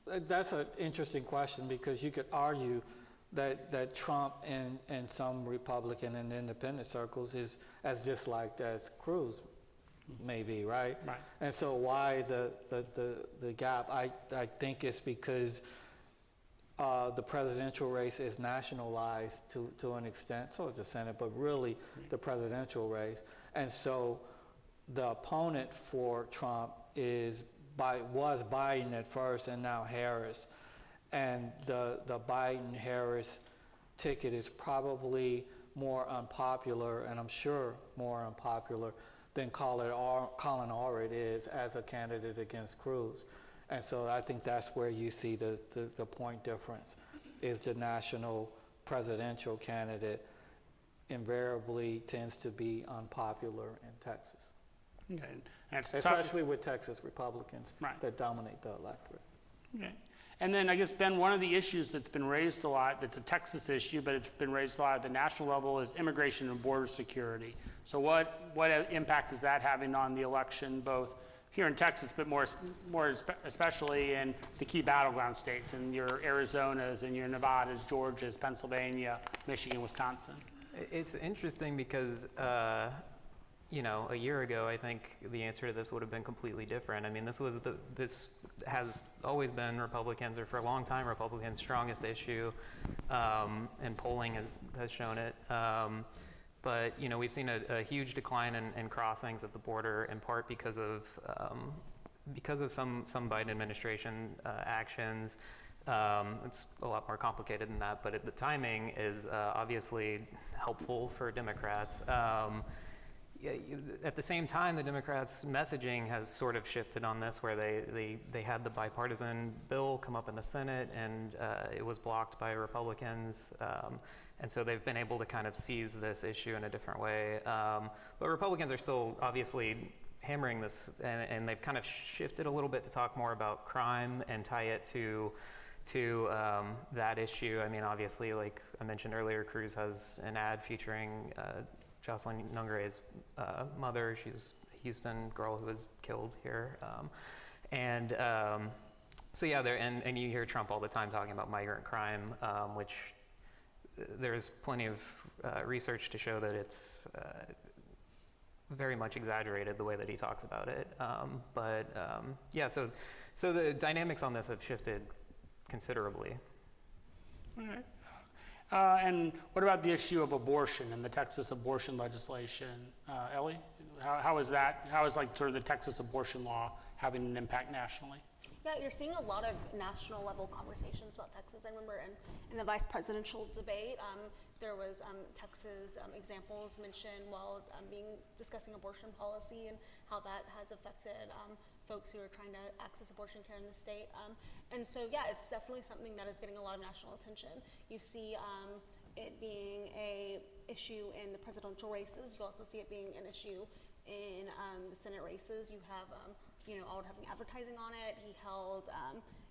Speaker 3: That's an interesting question, because you could argue that Trump in some Republican and independent circles is as disliked as Cruz maybe, right?
Speaker 1: Right.
Speaker 3: And so why the gap? I think it's because the presidential race is nationalized to an extent, so is the Senate, but really the presidential race. And so the opponent for Trump was Biden at first and now Harris. And the Biden-Harris ticket is probably more unpopular, and I'm sure more unpopular than Colin Allred is as a candidate against Cruz. And so I think that's where you see the point difference, is the national presidential candidate invariably tends to be unpopular in Texas.
Speaker 1: Okay. And it's
Speaker 3: Especially with Texas Republicans
Speaker 1: Right.
Speaker 3: that dominate the electorate.
Speaker 1: Okay. And then I guess, Ben, one of the issues that's been raised a lot, that's a Texas issue, but it's been raised a lot at the national level, is immigration and border security. So what impact is that having on the election, both here in Texas, but more especially in the key battleground states, in your Arizonas and your Nevadas, Georgias, Pennsylvania, Michigan, Wisconsin?
Speaker 2: It's interesting because, a year ago, I think the answer to this would have been completely different. I mean, this has always been Republicans, or for a long time, Republicans' strongest issue, and polling has shown it. But we've seen a huge decline in crossings at the border, in part because of some Biden administration actions. It's a lot more complicated than that, but the timing is obviously helpful for Democrats. At the same time, the Democrats' messaging has sort of shifted on this, where they had the bipartisan bill come up in the Senate, and it was blocked by Republicans. And so they've been able to kind of seize this issue in a different way. But Republicans are still obviously hammering this, and they've kind of shifted a little bit to talk more about crime and tie it to that issue. I mean, obviously, like I mentioned earlier, Cruz has an ad featuring Jocelyn Nungare's mother. She's a Houston girl who was killed here. So yeah, and you hear Trump all the time talking about migrant crime, which there's plenty of research to show that it's very much exaggerated the way that he talks about it. Yeah, so the dynamics on this have shifted considerably.
Speaker 1: All right. And what about the issue of abortion and the Texas abortion legislation? Ellie, how is like sort of the Texas abortion law having an impact nationally?
Speaker 4: Yeah, you're seeing a lot of national level conversations about Texas. I remember in the vice presidential debate, there was Texas examples mentioned while discussing abortion policy and how that has affected folks who are trying to access abortion care in the state. And so, yeah, it's definitely something that is getting a lot of national attention. You see it being a issue in the presidential races. You also see it being an issue in the Senate races. You have, Allred having advertising on it. He held,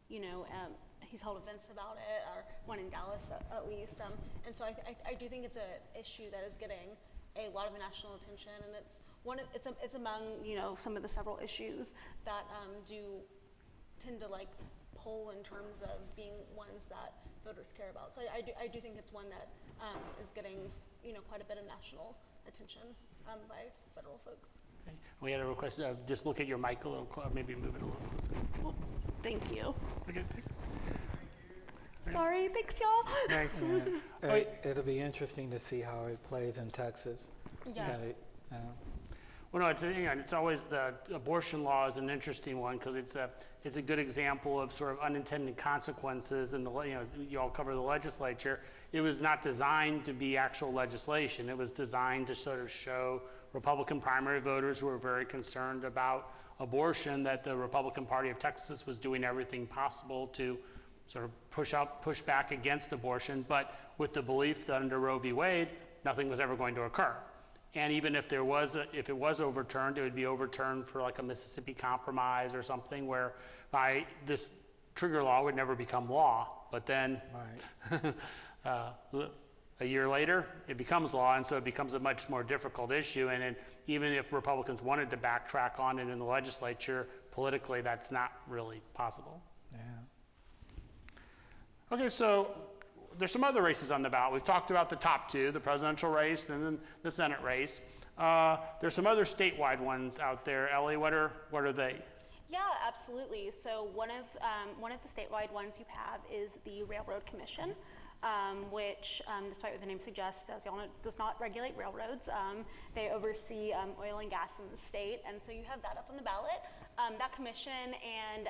Speaker 4: he's held events about it, or one in Dallas at least. And so I do think it's an issue that is getting a lot of national attention, and it's among some of the several issues that do tend to poll in terms of being ones that voters care about. So I do think it's one that is getting quite a bit of national attention by federal folks.
Speaker 1: Okay. We had a request, just look at your mic a little, maybe move it a little closer.
Speaker 4: Oh, thank you.
Speaker 1: Okay, thanks.
Speaker 4: Sorry, thanks y'all.
Speaker 1: Thanks.
Speaker 3: Yeah. It'll be interesting to see how it plays in Texas.
Speaker 4: Yeah.
Speaker 1: Well, no, it's always the abortion law is an interesting one because it's a good example of sort of unintended consequences, and you all cover the legislature. It was not designed to be actual legislation. It was designed to sort of show Republican primary voters who were very concerned about abortion that the Republican Party of Texas was doing everything possible to sort of push back against abortion, but with the belief that under Roe v. Wade, nothing was ever going to occur. And even if if it was overturned, it would be overturned for like a Mississippi Compromise or something, whereby this trigger law would never become law. But then, a year later, it becomes law, and so it becomes a much more difficult issue. And even if Republicans wanted to backtrack on it in the legislature, politically, that's not really possible.
Speaker 3: Yeah.
Speaker 1: Okay, so there's some other races on the ballot. We've talked about the top two, the presidential race and then the Senate race. There's some other statewide ones out there. Ellie, what are they?
Speaker 4: Yeah, absolutely. So one of the statewide ones you have is the Railroad Commission, which, despite what the name suggests, as y'all know, does not regulate railroads. They oversee oil and gas in the state, and so you have that up on the ballot. That commission and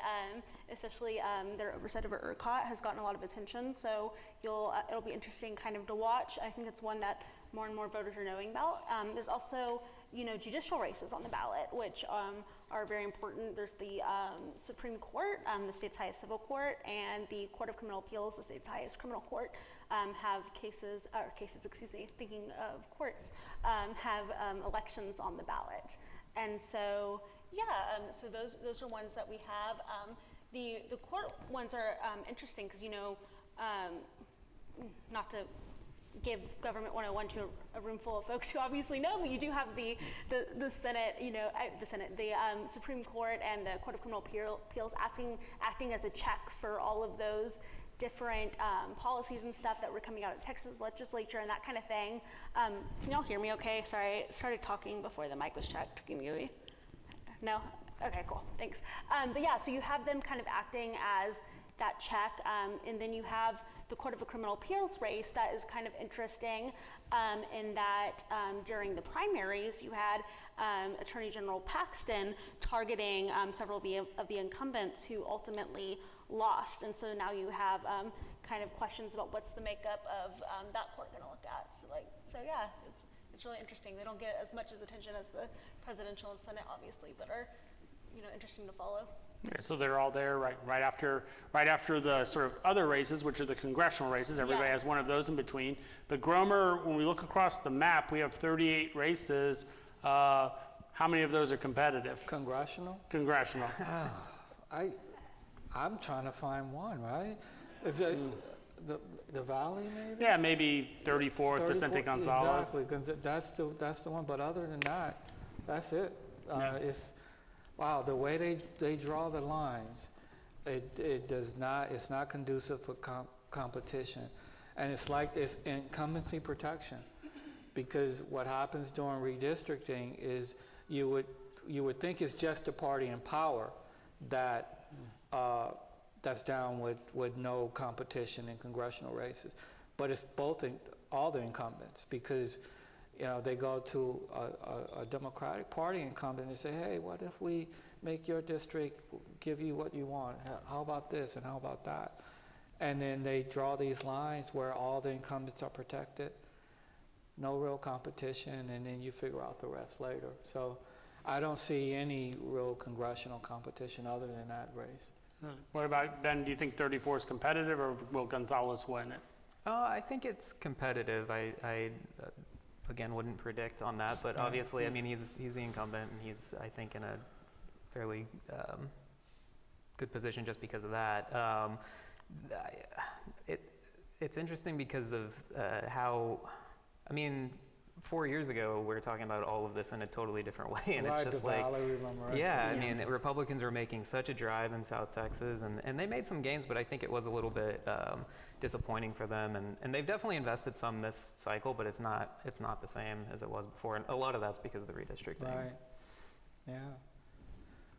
Speaker 4: especially their oversight over ERCOT has gotten a lot of attention, so it'll be interesting kind of to watch. I think it's one that more and more voters are knowing about. There's also, judicial races on the ballot, which are very important. There's the Supreme Court, the state's highest civil court, and the Court of Criminal Appeals, the state's highest criminal court, have have elections on the ballot. And so, so those are ones that we have. The court ones are interesting because, not to give government 101 to a room full of folks who obviously know, but you do have the Senate, the Supreme Court and the Court of Criminal Appeals acting as a check for all of those different policies and stuff that were coming out of Texas legislature and that kind of thing. Can y'all hear me okay? Sorry, I started talking before the mic was checked. Can you hear me? No? Okay, cool, thanks. But yeah, so you have them kind of acting as that check, and then you have the Court of Criminal Appeals race that is kind of interesting in that during the primaries you had Attorney General Paxton targeting several of the incumbents who ultimately lost, and so now you have kind of questions about what's the makeup of that court going to look at. So yeah, it's really interesting. They don't get as much as attention as the presidential and Senate, obviously, but are interesting to follow.
Speaker 1: Yeah, so they're all there right after the sort of other races, which are the congressional races. Everybody has one of those in between. But Gromer, when we look across the map, we have 38 races. How many of those are competitive?
Speaker 3: Congressional?
Speaker 1: Congressional.
Speaker 3: I'm trying to find one, right? Is it the Valley, maybe?
Speaker 1: Yeah, maybe 34th, Vicente Gonzalez.
Speaker 3: Exactly, that's the one. But other than that, that's it. Wow, the way they draw the lines, it's not conducive for competition, and it's like it's incumbency protection, because what happens during redistricting is you would think it's just the party in power that's down with no competition in congressional races, but it's all the incumbents, because they go to a Democratic Party incumbent and say, hey, what if we make your district give you what you want? How about this and how about that? And then they draw these lines where all the incumbents are protected, no real competition, and then you figure out the rest later. So I don't see any real congressional competition other than that race.
Speaker 1: What about, Ben, do you think 34 is competitive, or will Gonzalez win it?
Speaker 2: I think it's competitive. I again, wouldn't predict on that, but obviously, I mean, he's the incumbent, and he's, I think, in a fairly good position just because of that. It's interesting because of how, I mean, 4 years ago, we were talking about all of this in a totally different way, and it's just like, I mean, Republicans were making such a drive in South Texas, and they made some gains, but I think it was a little bit disappointing for them, and they've definitely invested some this cycle, but it's not the same as it was before, and a lot of that's because of the redistricting.
Speaker 3: Right. Yeah.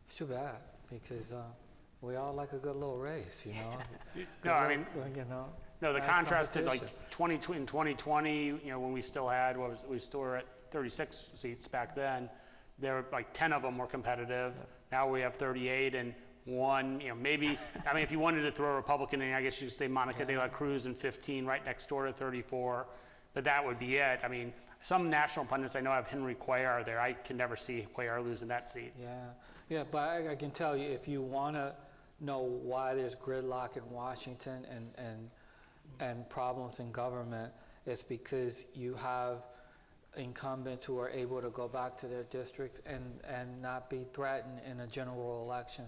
Speaker 3: It's too bad, because we all like a good little race,
Speaker 1: No, I mean, no, the contrast to like 2020, when we still had, we still were at 36 seats back then. There were like 10 of them were competitive. Now we have 38, and one, maybe, I mean, if you wanted to throw a Republican in, I guess you could say Monica de la Cruz in 15, right next door to 34, but that would be it. I mean, some national pundits I know have Henry Cuellar there. I can never see Cuellar losing that seat.
Speaker 3: Yeah, but I can tell you, if you want to know why there's gridlock in Washington and problems in government, it's because you have incumbents who are able to go back to their districts and not be threatened in a general election.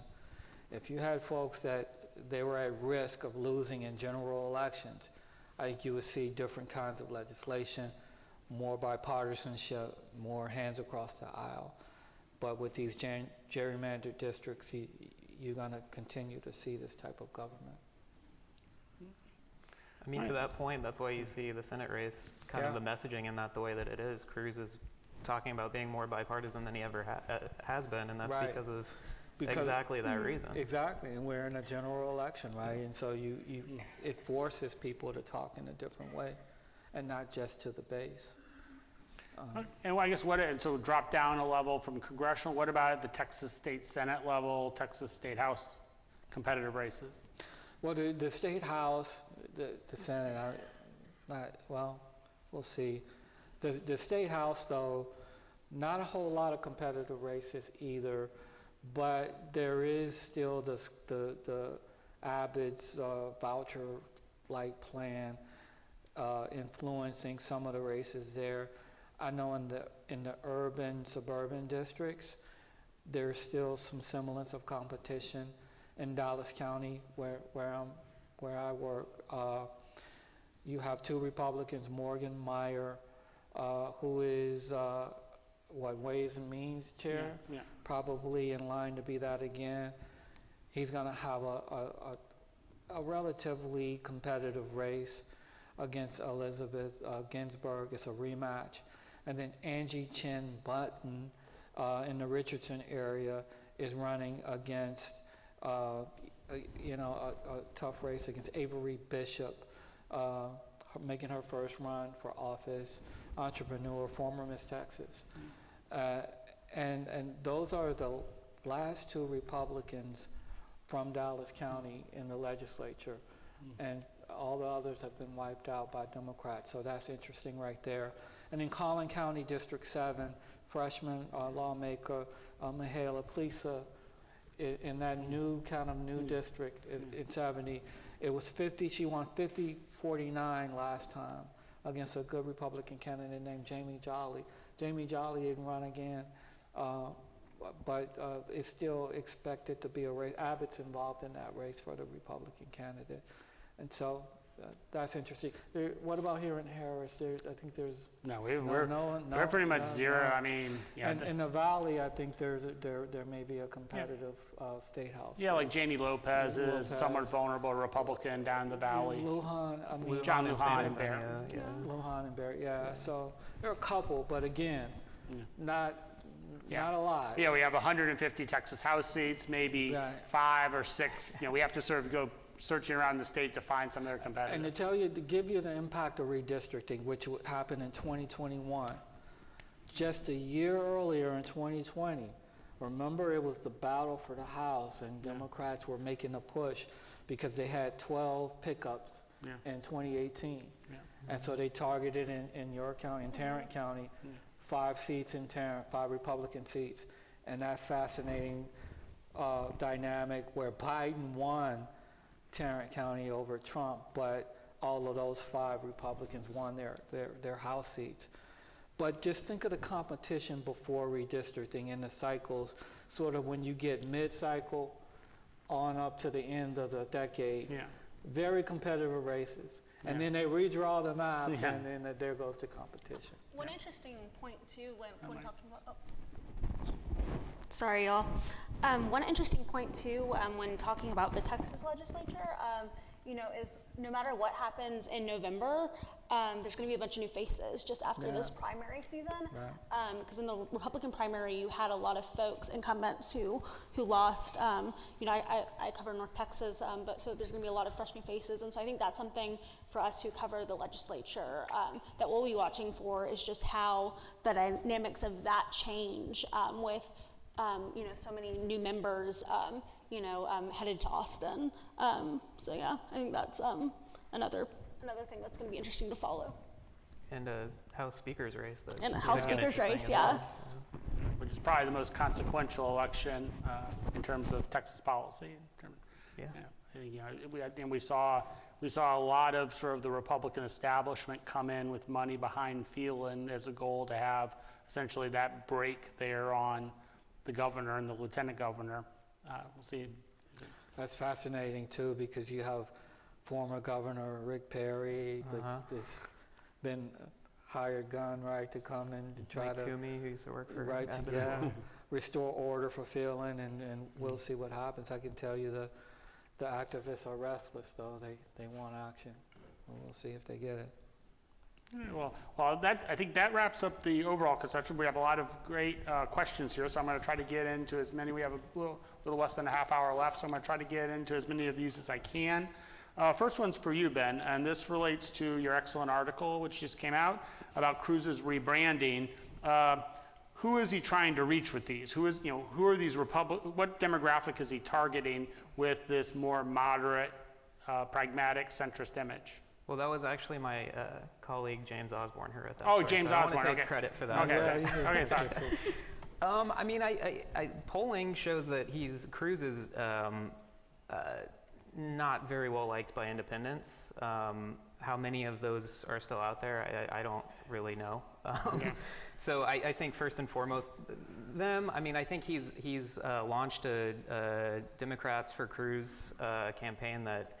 Speaker 3: If you had folks that they were at risk of losing in general elections, I think you would see different kinds of legislation, more bipartisanship, more hands across the aisle. But with these gerrymandered districts, you're going to continue to see this type of government.
Speaker 2: I mean, to that point, that's why you see the Senate race, kind of the messaging in that the way that it is. Cruz is talking about being more bipartisan than he ever has been, and that's
Speaker 3: Right.
Speaker 2: because of
Speaker 3: Because-
Speaker 2: exactly that reason.
Speaker 3: Exactly, and we're in a general election, right? And so it forces people to talk in a different way, and not just to the base.
Speaker 1: And I guess so drop down a level from congressional, what about at the Texas State Senate level, Texas State House competitive races?
Speaker 3: Well, the State House, the Senate, well, we'll see. The State House, though, not a whole lot of competitive races either, but there is still the Abbott's voucher-like plan influencing some of the races there. I know in the urban, suburban districts, there's still some semblance of competition. In Dallas County, where I work, you have two Republicans, Morgan Meyer, who is Ways and Means chair,
Speaker 1: Yeah.
Speaker 3: probably in line to be that again. He's going to have a relatively competitive race against Elizabeth Ginsburg. It's a rematch. And then Angie Chin Button in the Richardson area is running against a tough race against Avery Bishop, making her first run for office, entrepreneur, former Miss Texas. And those are the last two Republicans from Dallas County in the legislature. And all the others have been wiped out by Democrats, so that's interesting right there. And in Collin County District 7, freshman lawmaker Mihaela Plisa, in that new district in 70, it was 50, she won 50-49 last time against a good Republican candidate named Jamie Jolly. Jamie Jolly didn't run again, but it's still expected to be a race. Abbott's involved in that race for the Republican candidate. And so that's interesting. What about here in Harris? I think there's
Speaker 1: We're pretty much zero. I mean, yeah.
Speaker 3: And in the Valley, I think there may be a competitive state house.
Speaker 1: Yeah, like Jamie Lopez is somewhat vulnerable Republican down in the Valley. John Lujan and Barrett.
Speaker 3: Lujan and Barrett, yeah. So there are a couple, but again, not a lot.
Speaker 1: Yeah, we have 150 Texas House seats, maybe 5 or 6. We have to sort of go searching around the state to find some that are competitive.
Speaker 3: And to give you the impact of redistricting, which would happen in 2021, just a year earlier in 2020, remember it was the battle for the House, and Democrats were making a push because they had 12 pickups in 2018. And so they targeted in York County, in Tarrant County, 5 seats in Tarrant, 5 Republican seats. And that fascinating dynamic where Biden won Tarrant County over Trump, but all of those 5 Republicans won their House seats. But just think of the competition before redistricting in the cycles, sort of when you get mid-cycle on up to the end of the decade. Very competitive races. And then they redraw the maps, and then there goes the competition.
Speaker 4: One interesting point too, when talking about, sorry y'all. One interesting point too, when talking about the Texas legislature, is no matter what happens in November, there's going to be a bunch of new faces just after this primary season. Because in the Republican primary, you had a lot of folks, incumbents who lost. I cover North Texas, but so there's going to be a lot of fresh new faces, and so I think that's something for us who cover the legislature that we'll be watching for is just how the dynamics of that change with. So many new members, headed to Austin. So yeah, I think that's another thing that's going to be interesting to follow.
Speaker 2: And a House Speaker's race.
Speaker 4: And a House Speaker's race,
Speaker 1: Which is probably the most consequential election in terms of Texas policy. We saw a lot of sort of the Republican establishment come in with money behind Phelan as a goal to have essentially that break there on the governor and the lieutenant governor. We'll see.
Speaker 3: That's fascinating too, because you have former Governor Rick Perry, who's been hired gun, right, to come in to try
Speaker 2: Mike
Speaker 3: to
Speaker 2: Toomey, who used to work for
Speaker 3: Abbott, restore order for Phelan, and we'll see what happens. I can tell you the activists are restless, though. They want action. We'll see if they get it.
Speaker 1: Well, I think that wraps up the overall conception. We have a lot of great questions here, so I'm going to try to get into as many. We have a little less than a half hour left, so I'm going to try to get into as many of these as I can. First one's for you, Ben, and this relates to your excellent article, which just came out about Cruz's rebranding. Who is he trying to reach with these? Who are these what demographic is he targeting with this more moderate, pragmatic, centrist image?
Speaker 2: Well, that was actually my colleague James Osborne who wrote that.
Speaker 1: Oh,
Speaker 2: story,
Speaker 1: James
Speaker 2: so
Speaker 1: Osborne.
Speaker 2: I want to take
Speaker 1: Okay.
Speaker 2: credit for that.
Speaker 1: Okay, sorry.
Speaker 2: I mean, polling shows that Cruz is not very well liked by independents. How many of those are still out there, I don't really know. So I think first and foremost, them. I mean, I think he's launched a Democrats for Cruz campaign that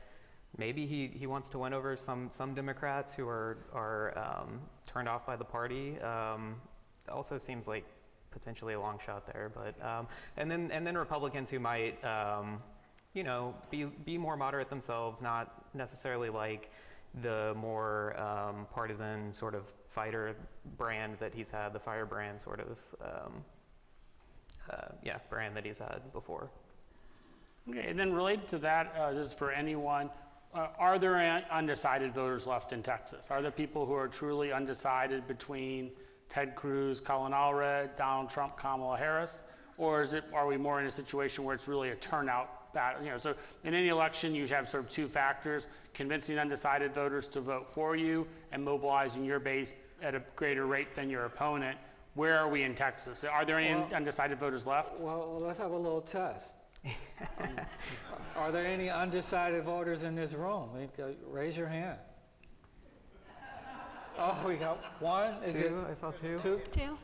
Speaker 2: maybe he wants to win over some Democrats who are turned off by the party. Also seems like potentially a long shot there, but and then Republicans who might be more moderate themselves, not necessarily like the more partisan sort of fighter brand that he's had, the firebrand sort of brand that he's had before.
Speaker 1: Okay, and then related to that, this is for anyone. Are there undecided voters left in Texas? Are there people who are truly undecided between Ted Cruz, Colin Allred, Donald Trump, Kamala Harris? Or are we more in a situation where it's really a turnout battle? So in any election, you have sort of two factors: convincing undecided voters to vote for you and mobilizing your base at a greater rate than your opponent. Where are we in Texas? Are there any undecided voters left?
Speaker 3: Well, let's have a little test. Are there any undecided voters in this room? Raise your hand. Oh, we got one.
Speaker 2: Two. I saw two.
Speaker 4: Two.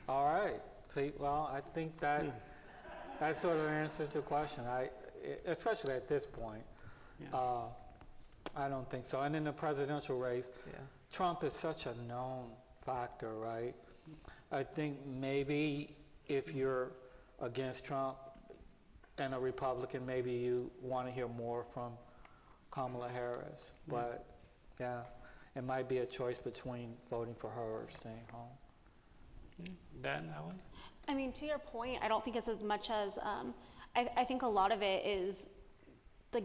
Speaker 3: All right. See, well, I think that sort of answers the question. Especially at this point, I don't think so. And in the presidential race, Trump is such a known factor, right? I think maybe if you're against Trump and a Republican, maybe you want to hear more from Kamala Harris. But it might be a choice between voting for her or staying home.
Speaker 1: Ben, Ellen?
Speaker 4: I mean, to your point, I don't think it's as much as, I think a lot of it is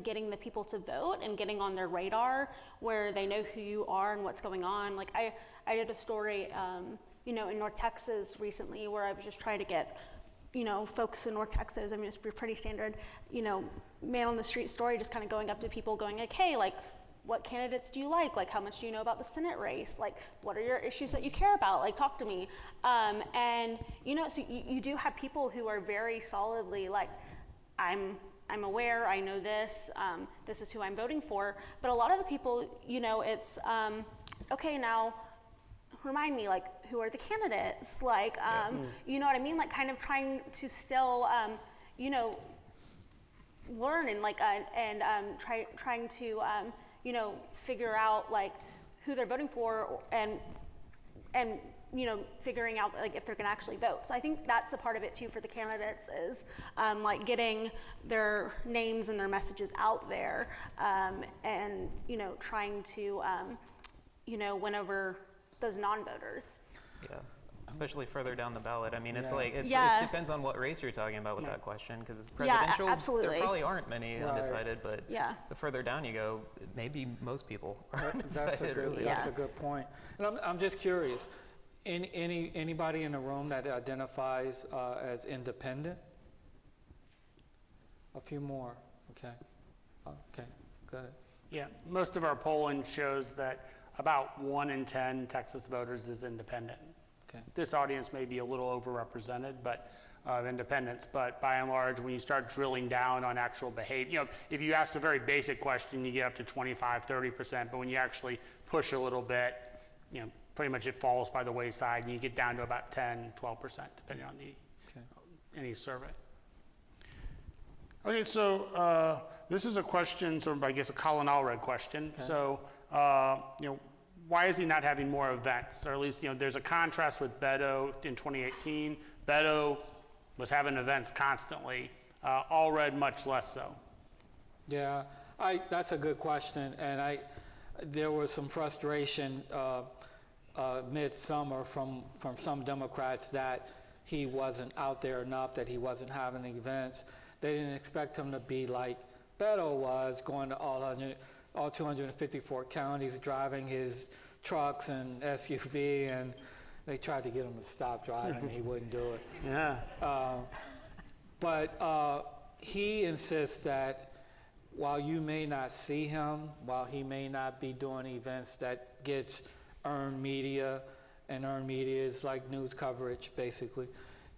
Speaker 4: getting the people to vote and getting on their radar where they know who you are and what's going on. Like I did a story, in North Texas recently where I was just trying to get, folks in North Texas, I mean, it's pretty standard, man on the street story, just kind of going up to people going like, hey, like, what candidates do you like? Like, how much do you know about the Senate race? Like, what are your issues that you care about? Like, talk to me. And, so you do have people who are very solidly like, I'm aware, I know this, this is who I'm voting for. But a lot of the people, it's, okay, now, remind me, like, who are the candidates? Like, you know what I mean? Like, kind of trying to still, learn and like, trying to, figure out like who they're voting for and figuring out like if they're going to actually vote. So I think that's a part of it too for the candidates is like getting their names and their messages out there and trying to win over those non-voters.
Speaker 2: Yeah. Especially further down the ballot. I mean, it's like, it depends on what race you're talking about with that question, because presidential, there probably aren't many undecided, but the further down you go, maybe most people are undecided.
Speaker 3: That's a good point. And I'm just curious, anybody in the room that identifies as independent? A few more, okay, good.
Speaker 1: Yeah, most of our polling shows that about 1 in 10 Texas voters is independent. This audience may be a little overrepresented, but independents. But by and large, when you start drilling down on actual behavior, if you ask a very basic question, you get up to 25, 30%. But when you actually push a little bit, pretty much it falls by the wayside, and you get down to about 10, 12%, depending on any survey. Okay, so this is a question, sort of, I guess, a Colin Allred question. Okay. So, why is he not having more events? Or at least, there's a contrast with Beto in 2018. Beto was having events constantly. Allred much less so.
Speaker 3: Yeah, that's a good question. And there was some frustration midsummer from some Democrats that he wasn't out there enough, that he wasn't having events. They didn't expect him to be like Beto was, going to all 254 counties, driving his trucks and SUV, and they tried to get him to stop driving, and he wouldn't do it.
Speaker 1: Yeah.
Speaker 3: But he insists that while you may not see him, while he may not be doing events that gets earned media, and earned media is like news coverage basically,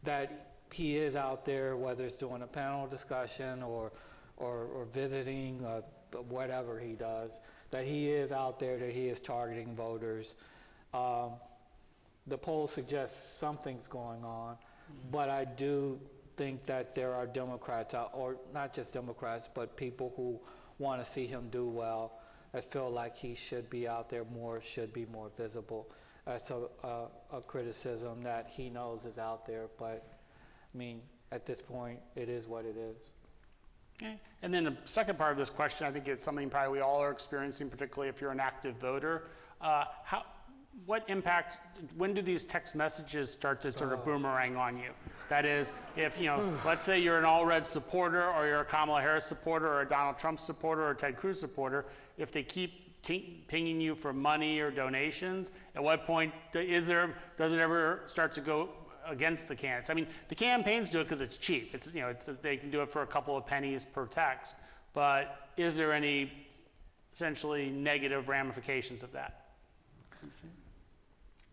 Speaker 3: that he is out there, whether it's doing a panel discussion or visiting, whatever he does, that he is out there, that he is targeting voters. The poll suggests something's going on, but I do think that there are Democrats out, or not just Democrats, but people who want to see him do well, that feel like he should be out there more, should be more visible. That's a criticism that he knows is out there, but I mean, at this point, it is what it is.
Speaker 1: Okay. And then the second part of this question, I think it's something probably we all are experiencing, particularly if you're an active voter. What impact, when do these text messages start to sort of boomerang on you? That is, if, let's say you're an Allred supporter, or you're a Kamala Harris supporter, or a Donald Trump supporter, or a Ted Cruz supporter, if they keep pinging you for money or donations, at what point does it ever start to go against the candidates? I mean, the campaigns do it because it's cheap. They can do it for a couple of pennies per text, but is there any essentially negative ramifications of that?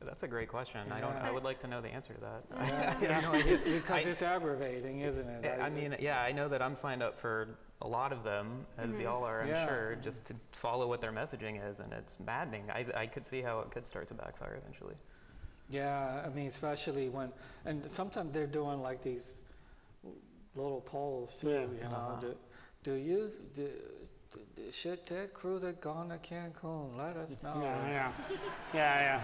Speaker 2: That's a great question.
Speaker 3: Yeah.
Speaker 2: I would like to know the answer to that.
Speaker 3: Because it's aggravating, isn't it?
Speaker 2: I mean, yeah, I know that I'm signed up for a lot of them, as y'all are, I'm sure, just to follow what their messaging is, and it's maddening. I could see how it could start to backfire eventually.
Speaker 3: Yeah, I mean, especially when, and sometimes they're doing like these little polls too, should Ted Cruz have gone to Cancun? Let us know.
Speaker 1: Yeah.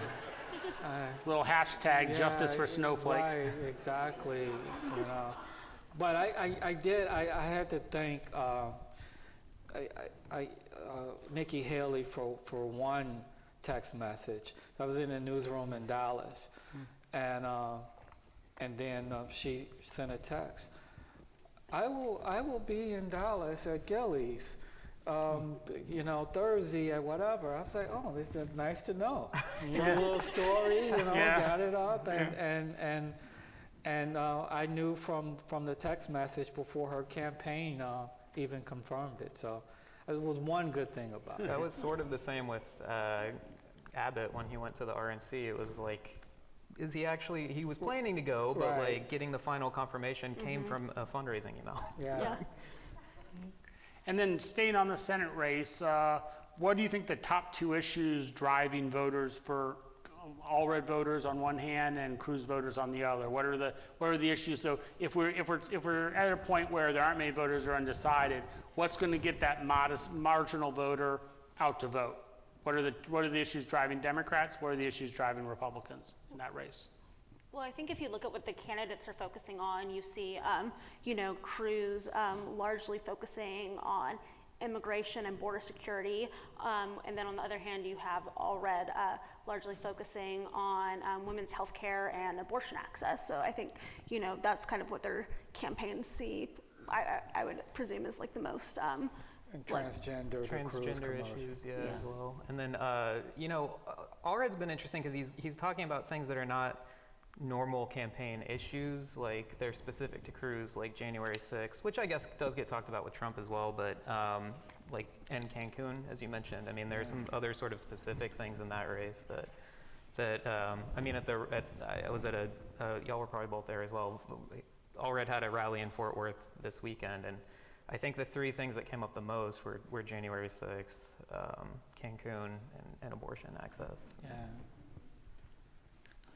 Speaker 1: Little hashtag justice for snowflakes.
Speaker 3: Right, exactly. But I had to thank Nikki Haley for one text message. I was in a newsroom in Dallas, and then she sent a text. I will be in Dallas at Gillies, Thursday at whatever. I was like, oh, it's nice to know. A little story, got it up, and I knew from the text message before her campaign even confirmed it. So it was one good thing about it.
Speaker 2: That was sort of the same with Abbott when he went to the RNC. It was like, he was planning to go, but like getting the final confirmation came from a fundraising email.
Speaker 3: Yeah.
Speaker 1: And then staying on the Senate race, what do you think the top two issues driving voters for Allred voters on one hand and Cruz voters on the other? What are the issues? So if we're at a point where there aren't many voters or undecided, what's going to get that modest marginal voter out to vote? What are the issues driving Democrats? What are the issues driving Republicans in that race?
Speaker 4: Well, I think if you look at what the candidates are focusing on, you see, Cruz largely focusing on immigration and border security, and then on the other hand, you have Allred largely focusing on women's health care and abortion access. So I think, that's kind of what their campaigns see, I would presume, is like the most
Speaker 3: and transgender
Speaker 2: issues, as well. And then, Allred's been interesting because he's talking about things that are not normal campaign issues, like they're specific to Cruz, like January 6th, which I guess does get talked about with Trump as well, but and Cancun, as you mentioned. I mean, there's some other sort of specific things in that race that I was at y'all were probably both there as well. Allred had a rally in Fort Worth this weekend, and I think the three things that came up the most were January 6th, Cancun, and abortion access.
Speaker 3: Yeah.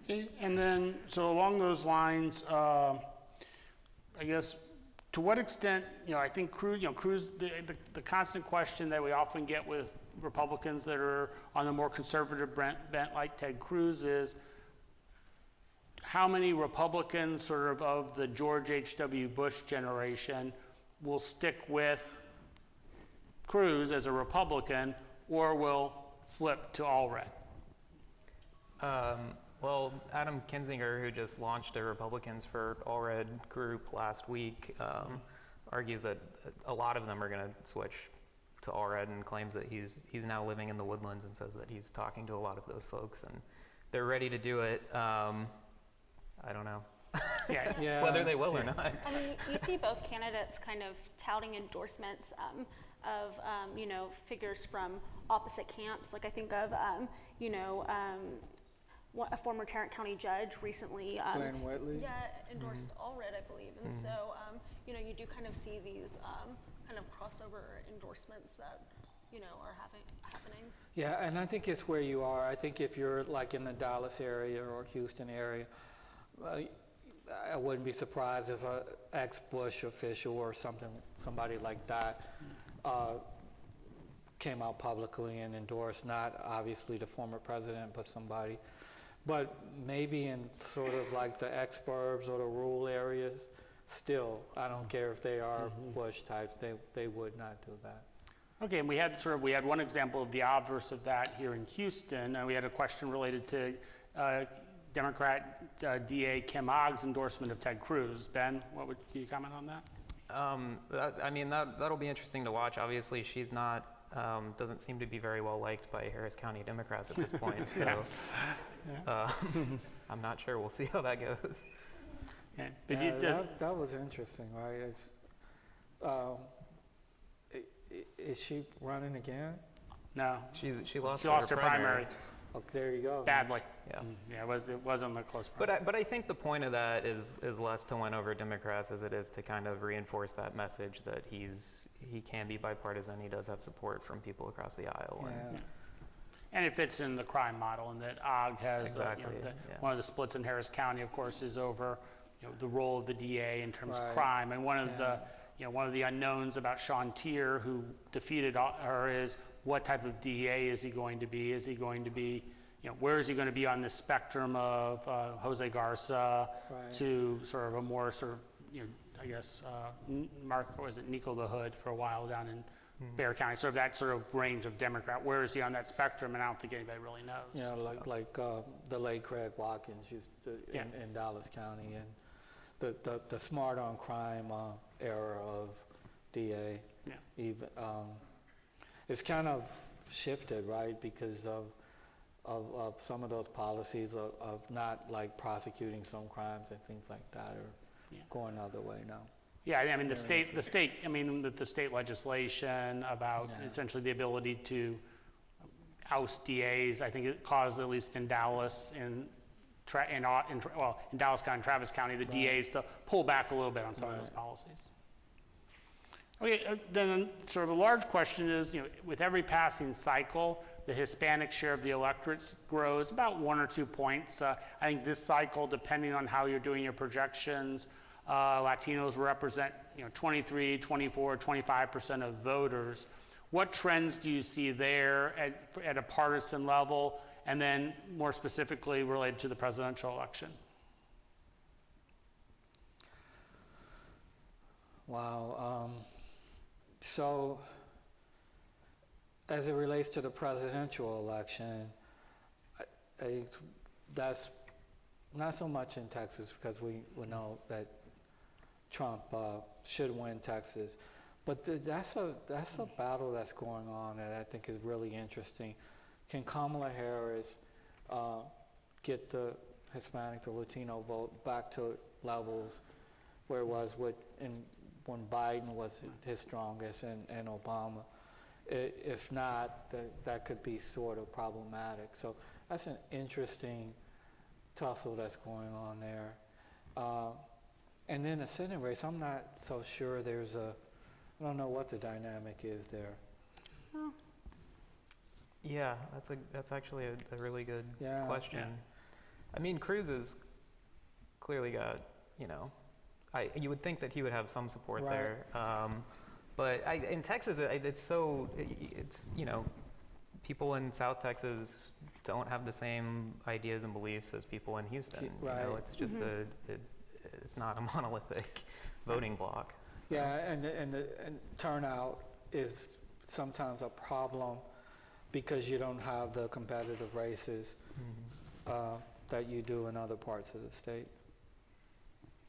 Speaker 1: Okay, and then, so along those lines, I guess, to what extent, I think Cruz, the constant question that we often get with Republicans that are on the more conservative bent like Ted Cruz is, how many Republicans sort of the George H.W. Bush generation will stick with Cruz as a Republican or will flip to Allred?
Speaker 2: Well, Adam Kinzinger, who just launched a Republicans for Allred group last week, argues that a lot of them are going to switch to Allred, and claims that he's now living in the Woodlands, and says that he's talking to a lot of those folks and they're ready to do it. I don't know
Speaker 3: Yeah.
Speaker 2: whether they will or not.
Speaker 4: I mean, you see both candidates kind of touting endorsements of, figures from opposite camps. Like I think of, a former Tarrant County judge recently
Speaker 3: Glenn Whitley.
Speaker 4: endorsed Allred, I believe. And so, you do kind of see these kind of crossover endorsements that, are happening.
Speaker 3: Yeah, and I think it's where you are. I think if you're like in the Dallas area or Houston area, I wouldn't be surprised if a ex-Bush official or somebody like that came out publicly and endorsed, not obviously the former president, but somebody. But maybe in sort of like the exurbs or the rural areas, still, I don't care if they are Bush types, they would not do that.
Speaker 1: Okay, and we had one example of the obverse of that here in Houston. We had a question related to Democrat DA Kim Ogg's endorsement of Ted Cruz. Ben, can you comment on that?
Speaker 2: That'll be interesting to watch. Obviously, she's not, doesn't seem to be very well liked by Harris County Democrats at this point. So I'm not sure. We'll see how that goes.
Speaker 1: Yeah, but
Speaker 3: that was interesting, right? Is she running again?
Speaker 1: No,
Speaker 2: She lost
Speaker 1: her primary
Speaker 3: Oh, there you go.
Speaker 1: badly.
Speaker 2: Yeah.
Speaker 1: Yeah, it wasn't a close primary.
Speaker 2: But I think the point of that is less to win over Democrats as it is to kind of reinforce that message that he can be bipartisan. He does have support from people across the aisle.
Speaker 3: Yeah.
Speaker 1: And it fits in the crime model, and that Ogg has
Speaker 2: Exactly,
Speaker 1: one of the splits in Harris County, of course, is over the role of the DA in terms of
Speaker 3: Right.
Speaker 1: crime. And one of the unknowns about Sean Tier, who defeated her, is what type of DA is he going to be? Is he going to be, where is he going to be on the spectrum of Jose Garza
Speaker 3: Right.
Speaker 1: to sort of a more sort of, I guess, Nico the Hood for a while down in Bexar County, sort of that sort of range of Democrat. Where is he on that spectrum? And I don't think anybody really knows.
Speaker 3: Yeah, like the late Craig Watkins, she's in Dallas County, and the smart on crime era of DA.
Speaker 1: Yeah.
Speaker 3: Even it's kind of shifted, right, because of some of those policies of not like prosecuting some crimes and things like that, or going the other way now.
Speaker 1: Yeah, I mean the state legislation about essentially the ability to oust DAs. I think it caused, at least in Dallas, in Dallas County and Travis County, the DAs to pull back a little bit on some of those policies. Okay, then sort of a large question is, with every passing cycle, the Hispanic share of the electorate grows about 1 or 2 points. I think this cycle, depending on how you're doing your projections, Latinos represent 23, 24, 25% of voters. What trends do you see there at a partisan level, and then more specifically related to the presidential election?
Speaker 3: Wow. So, as it relates to the presidential election, I think that's not so much in Texas, because we know that Trump should win Texas, but that's a battle that's going on that I think is really interesting. Can Kamala Harris get the Hispanic, the Latino vote back to levels where it was when Biden was his strongest and Obama? If not, that could be sort of problematic. So that's an interesting tussle that's going on there. And then the Senate race, I'm not so sure I don't know what the dynamic is there.
Speaker 2: Yeah, that's actually a really good question.
Speaker 1: Yeah.
Speaker 2: I mean, Cruz has clearly got, you would think that he would have some support there. But in Texas, it's people in South Texas don't have the same ideas and beliefs as people in Houston.
Speaker 3: Right.
Speaker 2: It's just it's not a monolithic voting bloc.
Speaker 3: Yeah, and turnout is sometimes a problem because you don't have the competitive races. that you do in other parts of the state.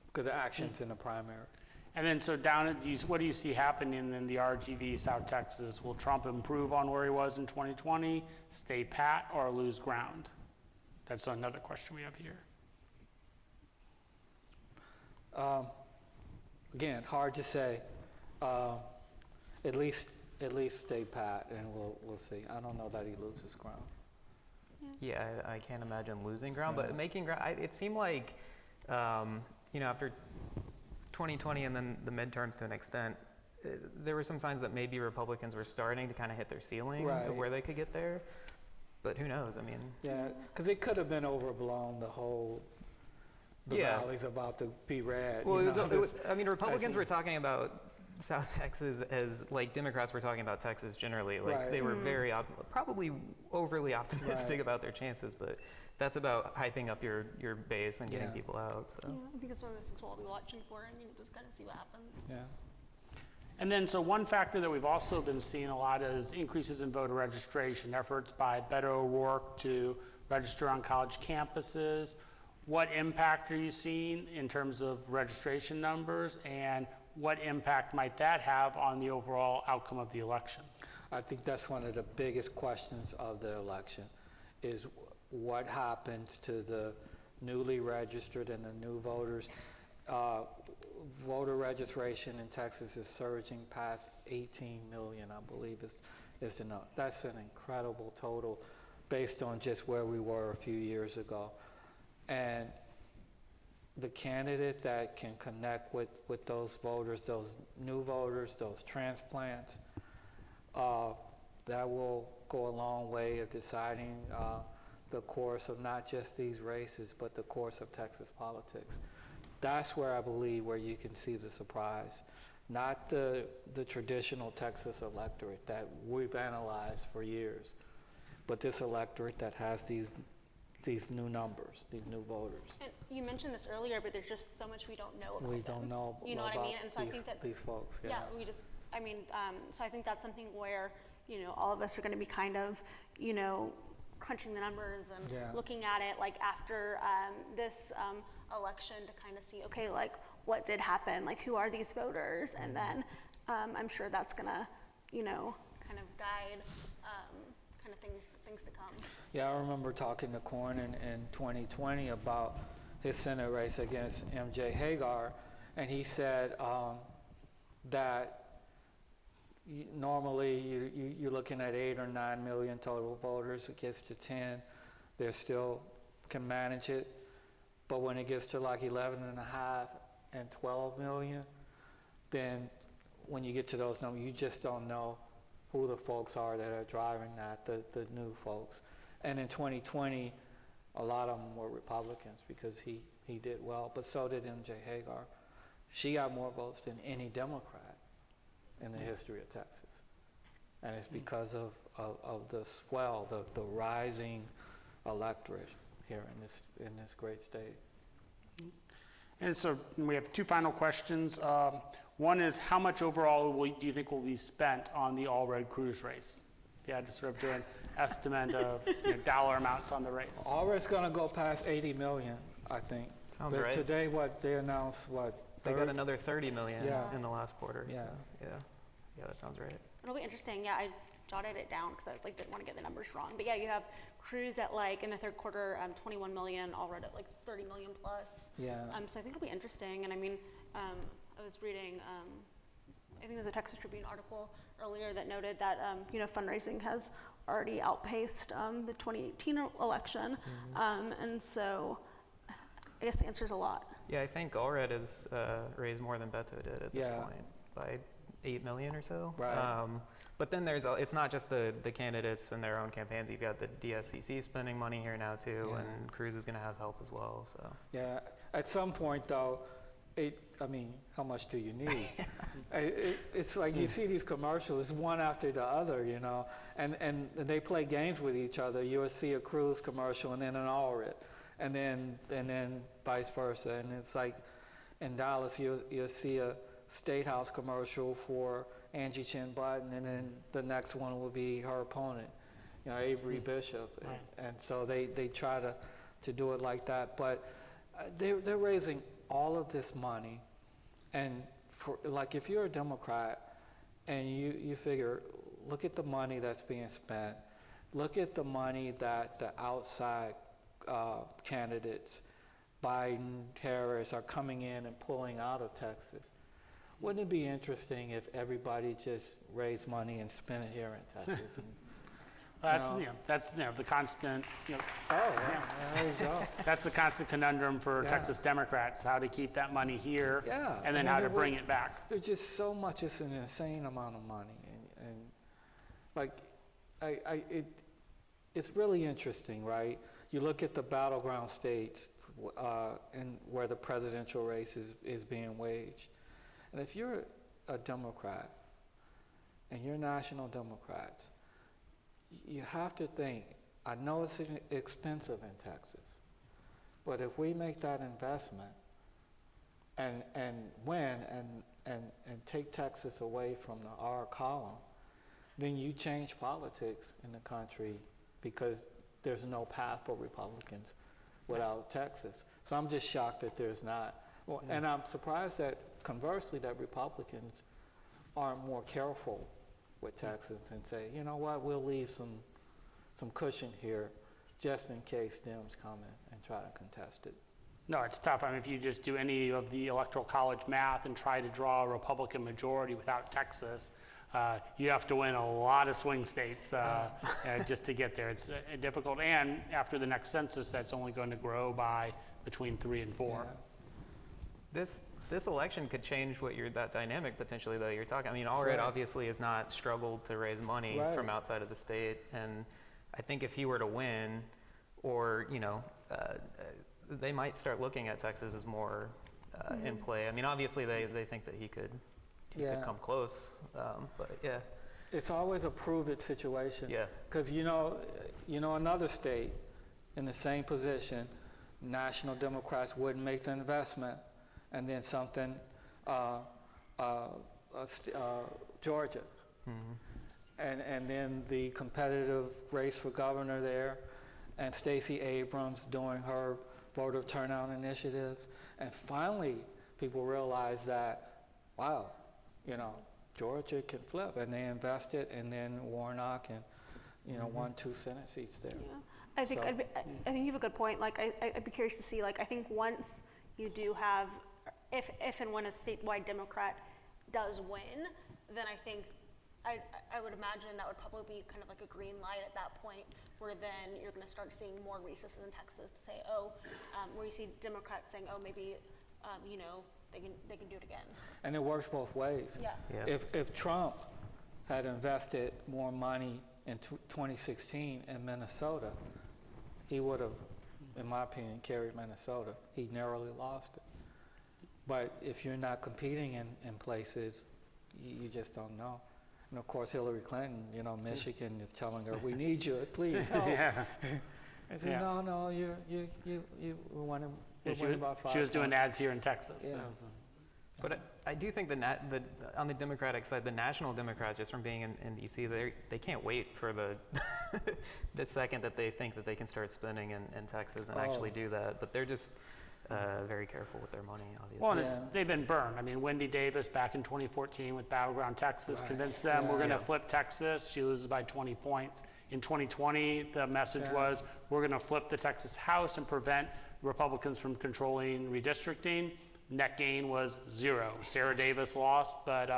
Speaker 3: Because the action's in the primary.
Speaker 1: And then, so down at, what do you see happening in the RGV South Texas? Will Trump improve on where he was in 2020, stay pat, or lose ground? That's another question we have here.
Speaker 3: Again, hard to say. At least stay pat, and we'll see. I don't know that he loses ground.
Speaker 2: Yeah, I can't imagine losing ground, but making ground, it seemed like, after 2020 and then the midterms to an extent, there were some signs that maybe Republicans were starting to kind of hit their ceiling of where they could get there. But who knows? I mean,
Speaker 3: yeah, because it could have been overblown. The valley's about to be red.
Speaker 2: Well, Republicans were talking about South Texas as like Democrats were talking about Texas generally. Like they were very probably overly optimistic about their chances, but that's about hyping up your base and getting people out. So.
Speaker 4: Yeah, I think that's one of the things we'll be watching for. I mean, just kind of see what happens.
Speaker 3: Yeah.
Speaker 1: And then, so one factor that we've also been seeing a lot is increases in voter registration, efforts by Beto O'Rourke to register on college campuses. What impact are you seeing in terms of registration numbers, and what impact might that have on the overall outcome of the election?
Speaker 3: I think that's one of the biggest questions of the election, is what happens to the newly registered and the new voters. Voter registration in Texas is surging past 18 million, I believe is the number. That's an incredible total based on just where we were a few years ago. And the candidate that can connect with those voters, those new voters, those transplants, that will go a long way of deciding the course of not just these races, but the course of Texas politics. That's where I believe where you can see the surprise. Not the traditional Texas electorate that we've analyzed for years, but this electorate that has these new numbers, these new voters.
Speaker 4: And you mentioned this earlier, but there's just so much we don't know about them.
Speaker 3: We don't know
Speaker 4: You know
Speaker 3: about
Speaker 4: what I mean? And so I think that
Speaker 3: these folks.
Speaker 4: So I think that's something where, all of us are going to be kind of, crunching the numbers and looking at it like after this election to kind of see, okay, like what did happen? Like who are these voters? And then I'm sure that's going to, kind of guide kind of things to come.
Speaker 3: Yeah, I remember talking to Corn in 2020 about his Senate race against MJ Hagar, and he said that normally you're looking at 8 or 9 million total voters. It gets to 10, they still can manage it. But when it gets to like 11 and a half and 12 million, then when you get to those numbers, you just don't know who the folks are that are driving that, the new folks. And in 2020, a lot of them were Republicans because he did well, but so did MJ Hagar. She got more votes than any Democrat in the history of Texas. And it's because of the swell, the rising electorate here in this great state.
Speaker 1: And so we have two final questions. One is, how much overall do you think will be spent on the Allred Cruz race? If you had to sort of do an estimate of dollar amounts on the race.
Speaker 3: Allred's going to go past 80 million, I think.
Speaker 2: Sounds right.
Speaker 3: Today, they announced,
Speaker 2: They got another 30 million in the last quarter.
Speaker 3: Yeah.
Speaker 2: So, yeah, that sounds right.
Speaker 4: It'll be interesting. Yeah, I jotted it down because I was like, didn't want to get the numbers wrong. But yeah, you have Cruz at like in the third quarter, 21 million, Allred at like 30 million plus.
Speaker 3: Yeah.
Speaker 4: So I think it'll be interesting. And I mean, I was reading, I think it was a Texas Tribune article earlier that noted that fundraising has already outpaced the 2018 election, and so I guess the answer is a lot.
Speaker 2: Yeah, I think Allred has raised more than Beto did at this point by 8 million or so.
Speaker 3: Right.
Speaker 2: But then it's not just the candidates and their own campaigns. You've got the DSCC spending money here now too, and Cruz is going to have help as well. So
Speaker 3: yeah, at some point though, how much do you need? It's like you see these commercials, one after the other, and they play games with each other. You'll see a Cruz commercial and then an Allred, and then vice versa. And it's like in Dallas, you'll see a State House commercial for Angie Chin Button, and then the next one will be her opponent, Avery Bishop. And so they try to to do it like that. But they're raising all of this money, and for like if you're a Democrat and you figure, look at the money that's being spent, look at the money that the outside candidates, Biden, Harris, are coming in and pulling out of Texas. Wouldn't it be interesting if everybody just raised money and spent it here in Texas? And,
Speaker 1: that's the constant.
Speaker 3: there you go.
Speaker 1: That's the constant conundrum for Texas Democrats: how to keep that money here,
Speaker 3: Yeah,
Speaker 1: and then how to bring it back.
Speaker 3: There's just so much. It's an insane amount of money, and like, it's really interesting, right? You look at the battleground states, and where the presidential race is being waged, and if you're a Democrat and you're national Democrats, you have to think, I know it's expensive in Texas, but if we make that investment and win and take Texas away from the R column, then you change politics in the country, because there's no path for Republicans without Texas. So I'm just shocked that there's not. Well, and I'm surprised that, conversely, that Republicans aren't more careful with Texas and say, you know what, we'll leave some cushion here just in case Dems come in and try to contest it.
Speaker 1: No, it's tough. I mean, if you just do any of the electoral college math and try to draw a Republican majority without Texas, you have to win a lot of swing states just to get there. It's difficult, and after the next census, that's only going to grow by between 3 and 4.
Speaker 2: Yeah. This election could change that dynamic potentially, though. You're talking. I mean, Allred obviously has not struggled to raise money from outside of the state, and I think if he were to win, or they might start looking at Texas as more in play. I mean, obviously they think that he could come close, but yeah.
Speaker 3: It's always a prove it situation.
Speaker 2: Yeah.
Speaker 3: Because another state in the same position, national Democrats wouldn't make the investment, and then something, Georgia. Mm-hmm. And then the competitive race for governor there, and Stacey Abrams doing her voter turnout initiatives. And finally, people realized that, wow, Georgia can flip, and they invested, and then Warnock and, won 2 Senate seats there.
Speaker 4: Yeah. I think you have a good point. Like, I'd be curious to see, like, I think once you do have, if and when a statewide Democrat does win, then I think I would imagine that would probably be kind of like a green light at that point, where then you're going to start seeing more recesses in Texas to say, where you see Democrats saying, maybe, they can do it again. And
Speaker 3: it works both ways.
Speaker 4: Yeah.
Speaker 3: If Trump had invested more money in 2016 in Minnesota, he would have, in my opinion, carried Minnesota. He narrowly lost it. But if you're not competing in places, you just don't know. And of course, Hillary Clinton, Michigan is telling her, "We need you, please help." I said, "No, we're winning about 5
Speaker 1: She was doing
Speaker 3: points."
Speaker 1: ads here in Texas.
Speaker 3: Yeah.
Speaker 2: But I do think on the Democratic side, the national Democrats, just from being in D.C., they can't wait for the second that they think that they can start spending in Texas and actually do that. But they're just very careful with their money, obviously.
Speaker 1: Well, and they've been burned. I mean, Wendy Davis back in 2014 with Battleground Texas convinced them we're going to flip Texas. She loses by 20 points. In 2020, the message was we're going to flip the Texas House and prevent Republicans from controlling redistricting. Net gain was 0. Sarah Davis lost, but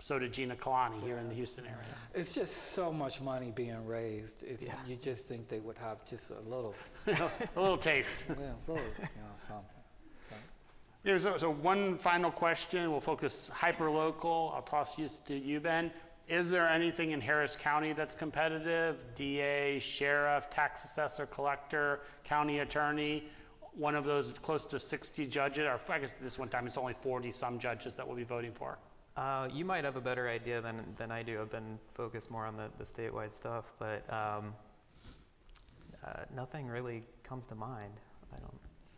Speaker 1: so did Gina Kalani here in the Houston area.
Speaker 3: It's just so much money being raised. You just think they would have just a little,
Speaker 1: a little taste.
Speaker 3: a little, something.
Speaker 1: So one final question. We'll focus hyper-local. I'll toss this to you, Ben. Is there anything in Harris County that's competitive? DA, sheriff, tax assessor, collector, county attorney? One of those close to 60 judges, or I guess this one time it's only 40-some judges that we'll be voting for.
Speaker 2: You might have a better idea than I do. I've been focused more on the statewide stuff, but nothing really comes to mind.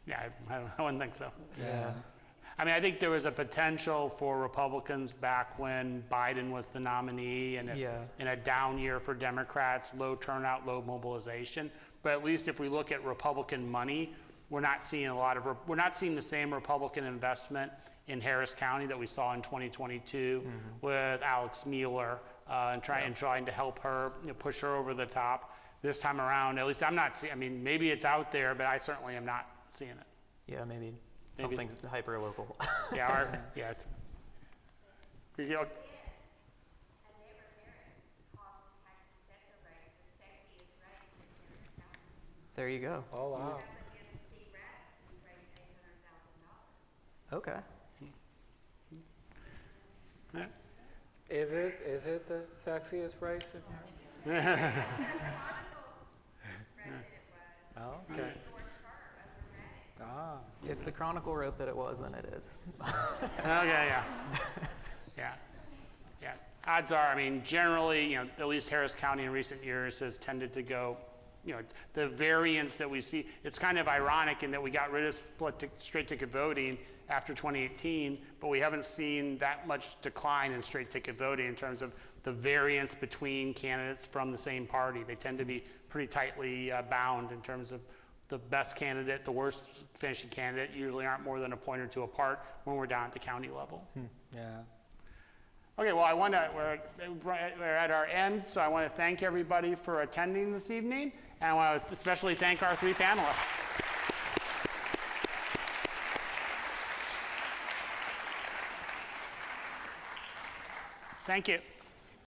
Speaker 1: I wouldn't think so.
Speaker 3: Yeah.
Speaker 1: I mean, I think there was a potential for Republicans back when Biden was the nominee, and in a down year for Democrats, low turnout, low mobilization. but at least if we look at Republican money, we're not seeing we're not seeing the same Republican investment in Harris County that we saw in 2022 with Alex Mueller and trying to help her, push her over the top. This time around, at least I'm not seeing, I mean, maybe it's out there, but I certainly am not seeing it.
Speaker 2: Yeah, maybe something hyper local.
Speaker 1: Yeah, it's. You know,
Speaker 2: There you go.
Speaker 3: Oh, wow.
Speaker 2: Okay.
Speaker 1: yeah.
Speaker 3: Is it the sexiest race in here? Oh, okay. Ah,
Speaker 2: If the Chronicle wrote that it was, then it is.
Speaker 1: Okay, yeah. Odds are, I mean, generally, at least Harris County in recent years has tended to go, the variance that we see, it's kind of ironic in that we got rid of straight ticket voting after 2018, but we haven't seen that much decline in straight ticket voting in terms of the variance between candidates from the same party. They tend to be pretty tightly bound in terms of the best candidate, the worst finishing candidate usually aren't more than a point or two apart when we're down at the county level.
Speaker 3: yeah.
Speaker 1: Okay, well, we're at our end, so I want to thank everybody for attending this evening, and I want to especially thank our three panelists. Thank you.